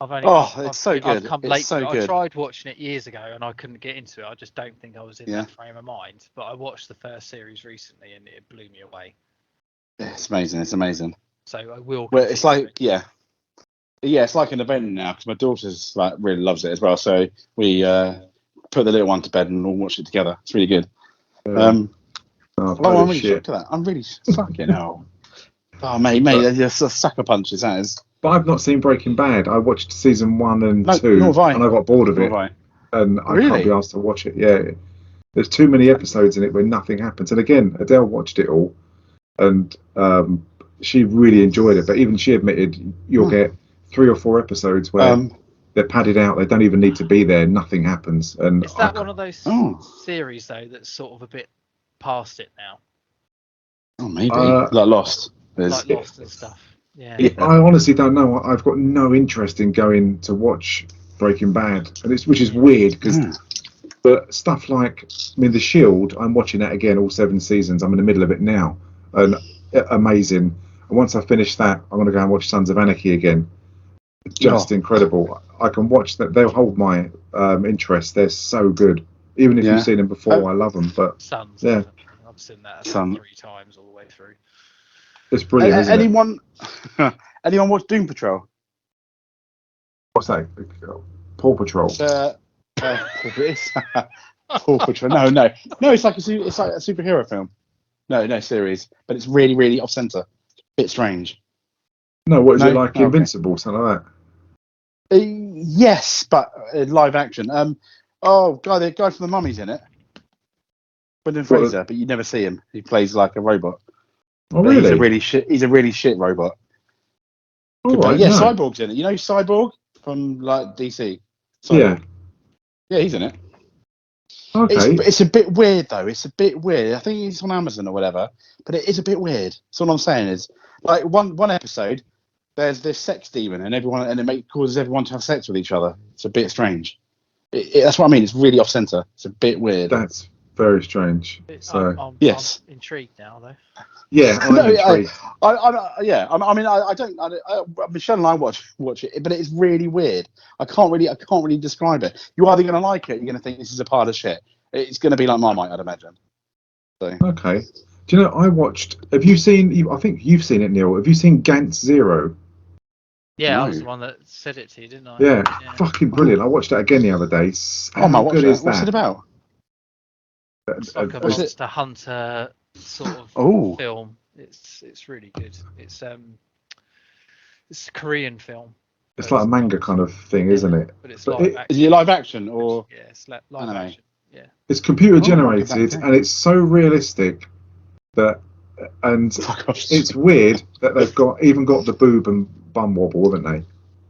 [SPEAKER 4] It's so good.
[SPEAKER 6] I've come
[SPEAKER 4] It's
[SPEAKER 6] late
[SPEAKER 4] so
[SPEAKER 6] to it.
[SPEAKER 4] good.
[SPEAKER 6] I tried watching it years ago and I couldn't get into it. I just don't think I was in
[SPEAKER 4] Yeah.
[SPEAKER 6] that frame of mind. But I watched the first series recently and it blew me away.
[SPEAKER 4] It's amazing. It's amazing.
[SPEAKER 6] So I will.
[SPEAKER 4] Well, it's like it's like an event now because my daughter's like really loves it as well. So we put the little one to bed and all watch it together. It's really good. I'm really shocked at that. I'm really fucking hell. Oh, mate, they're just sucker punches. That is.
[SPEAKER 5] But I've not seen Breaking Bad. I watched season 1 and 2,
[SPEAKER 4] nor have I.
[SPEAKER 5] and I got bored of it, and I can't be asked to watch it. Yeah, there's too many episodes in it where nothing happens. And again, Adele watched it all, and she really enjoyed it. But even she admitted you'll get 3 or 4 episodes where they're padded out. They don't even need to be there. Nothing happens. And
[SPEAKER 6] is that one of those series though that's sort of a bit past it now?
[SPEAKER 4] Oh, maybe like Lost.
[SPEAKER 6] Like Lost and stuff. Yeah.
[SPEAKER 5] I honestly don't know. I've got no interest in going to watch Breaking Bad, and which is weird because, but stuff like, The Shield, I'm watching that again, all 7 seasons. I'm in the middle of it now, and amazing. And once I finish that, I'm going to go and watch Sons of Anarchy again. Just incredible. I can watch that. They'll hold my interest. They're so good. Even if you've seen them before, I love them. But
[SPEAKER 6] Sons,
[SPEAKER 5] yeah,
[SPEAKER 6] I've seen that 3 times all the way through.
[SPEAKER 5] It's brilliant. Isn't
[SPEAKER 4] anyone watch Doom Patrol?
[SPEAKER 5] What's that? Paw Patrol.
[SPEAKER 4] Paw Patrol. No. It's like a superhero film. No series, but it's really, really off center. Bit strange.
[SPEAKER 5] No, what is it like? Invincible, something like
[SPEAKER 4] that. Yes, but live action. The guy from the Mummy's in it. Brendan Fraser, but you never see him. He plays like a robot.
[SPEAKER 5] Oh, really?
[SPEAKER 4] He's a really shit robot. Cyborg's in it. You know Cyborg from like DC. Cyborg. Yeah, he's in it.
[SPEAKER 5] Okay.
[SPEAKER 4] It's a bit weird though. It's a bit weird. I think he's on Amazon or whatever. But it is a bit weird. So what I'm saying is, like one episode, there's this sex demon, and it causes everyone to have sex with each other. It's a bit strange. That's what I mean. It's really off center. It's a bit weird.
[SPEAKER 5] That's very strange.
[SPEAKER 6] I'm intrigued now though.
[SPEAKER 5] Yeah, I'm intrigued.
[SPEAKER 4] Michelle and I watch it, but it's really weird. I can't really describe it. You're either going to like it, you're going to think this is a pile of shit. It's going to be like Marmite, I'd imagine. So.
[SPEAKER 5] Okay. Do you know I watched? Have you seen? I think you've seen it, Neil. Have you seen Gantz Zero?
[SPEAKER 6] Yeah, I was the one that said it to you, didn't I?
[SPEAKER 5] Yeah. Fucking brilliant. I watched that again the other day.
[SPEAKER 4] How good is that? What's it about?
[SPEAKER 6] It's like a monster hunter sort of film. It's really good. It's a Korean film.
[SPEAKER 5] It's like a manga kind of thing, isn't it?
[SPEAKER 6] But it's live action.
[SPEAKER 4] Is it live action or?
[SPEAKER 6] Yeah, it's live action. Yeah.
[SPEAKER 5] It's computer generated and it's so realistic that, and it's weird that they've even got the boob and bum wobble, haven't they?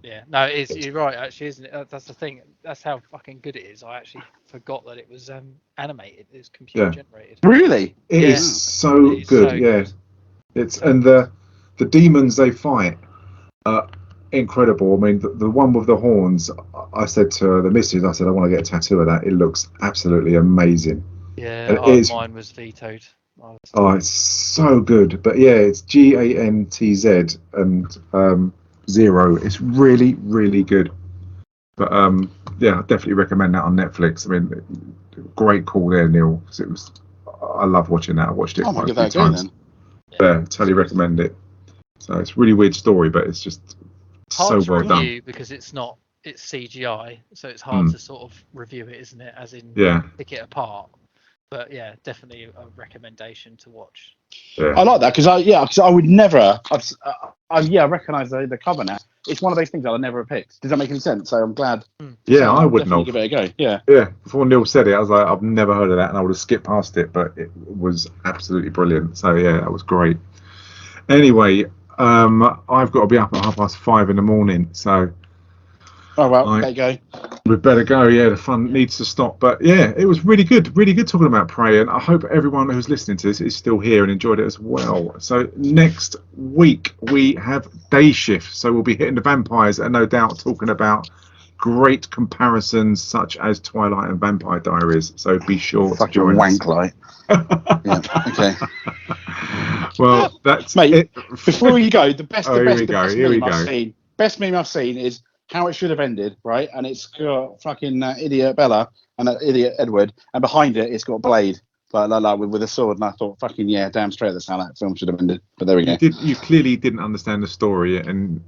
[SPEAKER 6] Yeah, no, you're right, actually, isn't it? That's the thing. That's how fucking good it is. I actually forgot that it was animated. It's computer generated.
[SPEAKER 4] Really?
[SPEAKER 5] It is so good. So good. It's and the demons they fight are incredible. I mean, the one with the horns. I said to the missus, I said, I want to get a tattoo of that. It looks absolutely amazing.
[SPEAKER 6] Yeah, mine was vetoed.
[SPEAKER 5] It's so good. But yeah, it's GANTZ and Zero. It's really, really good. But I definitely recommend that on Netflix. I mean, great call there, Neil. Because I love watching that. I watched it quite a few times. Yeah, totally recommend it. So it's a really weird story, but it's just so well done.
[SPEAKER 6] Because it's CGI, so it's hard to sort of review it, isn't it? As in, pick it apart. But yeah, definitely a recommendation to watch.
[SPEAKER 5] Yeah.
[SPEAKER 4] I like that because I would never. I recognise the cover now. It's one of those things I'd never have picked. Does that make any sense? So I'm glad.
[SPEAKER 5] Yeah, I wouldn't have.
[SPEAKER 4] Give it a go. Yeah.
[SPEAKER 5] Yeah. Before Neil said it, I was like, I've never heard of that, and I would have skipped past it. But it was absolutely brilliant. So yeah, that was great. Anyway, I've got to be up at 5:30 in the morning, so
[SPEAKER 4] Oh well, there you go.
[SPEAKER 5] We better go. Yeah, the fun needs to stop. But yeah, it was really good talking about Prey, and I hope everyone who's listening to this is still here and enjoyed it as well. So next week we have Day Shift, so we'll be hitting the vampires and no doubt talking about great comparisons such as Twilight and Vampire Diaries. So be sure to join us.
[SPEAKER 4] Wank light. Yeah. Okay.
[SPEAKER 5] Well, that's
[SPEAKER 4] mate.
[SPEAKER 5] it.
[SPEAKER 4] Before you go, the best
[SPEAKER 5] Here we
[SPEAKER 4] meme I've seen is how it should have ended, right? And it's got fucking idiot Bella and that idiot Edward, and behind it, it's got Blade, like with a sword. And I thought, fucking yeah, damn straight, that's how that film should have ended. But there we go.
[SPEAKER 5] You clearly didn't understand the story, and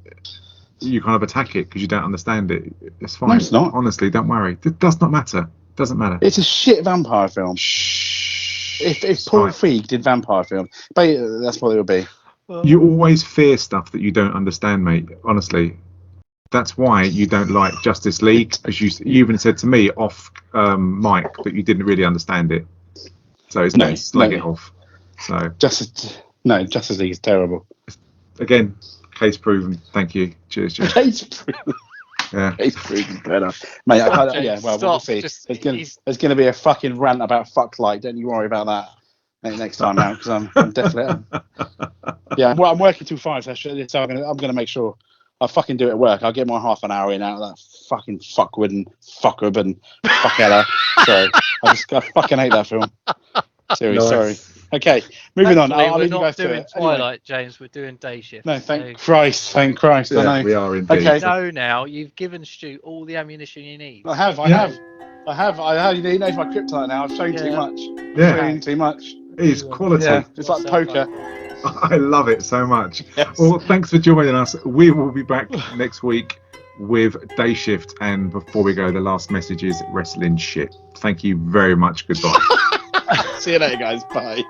[SPEAKER 5] you kind of attack it because you don't understand it. It's fine.
[SPEAKER 4] No, it's not.
[SPEAKER 5] Honestly, don't worry. It does not matter. Doesn't matter.
[SPEAKER 4] It's a shit vampire film.
[SPEAKER 5] Shh.
[SPEAKER 4] If Paul Feig did vampire film, that's what it would be.
[SPEAKER 5] You always fear stuff that you don't understand, mate. Honestly, that's why you don't like Justice League, because you even said to me off mic that you didn't really understand it. So it's no slag it off. So
[SPEAKER 4] Justice League is terrible.
[SPEAKER 5] Again, case proven. Thank you. Cheers.
[SPEAKER 4] Case proven.
[SPEAKER 5] Yeah.
[SPEAKER 4] Case proven better, mate. We'll see. There's going to be a fucking rant about fucklight. Don't you worry about that next time out, because I'm definitely. Well, I'm working till 5, so I'm going to make sure I fucking do it at work. I'll get my half an hour in out of that fucking fuckwit and fuckwib and fuckella. So I fucking hate that film. Seriously, sorry. Okay, moving on. I'll leave you guys to it.
[SPEAKER 6] Twilight,
[SPEAKER 4] anyway.
[SPEAKER 6] James. We're doing Day Shift.
[SPEAKER 4] No, thank Christ.
[SPEAKER 5] Yeah,
[SPEAKER 4] I know.
[SPEAKER 5] we are indeed.
[SPEAKER 4] Okay.
[SPEAKER 6] You know now. You've given Stu all the ammunition you need.
[SPEAKER 4] I have. You know my kryptonite now. I've shown too much.
[SPEAKER 5] Yeah.
[SPEAKER 4] Shown too much.
[SPEAKER 5] It's quality.
[SPEAKER 4] Yeah, it's like poker.
[SPEAKER 5] I love it so much.
[SPEAKER 4] Yes.
[SPEAKER 5] Well, thanks for joining us. We will be back next week with Day Shift. And before we go, the last message is wrestling shit. Thank you very much. Goodbye.
[SPEAKER 4] See you later, guys. Bye.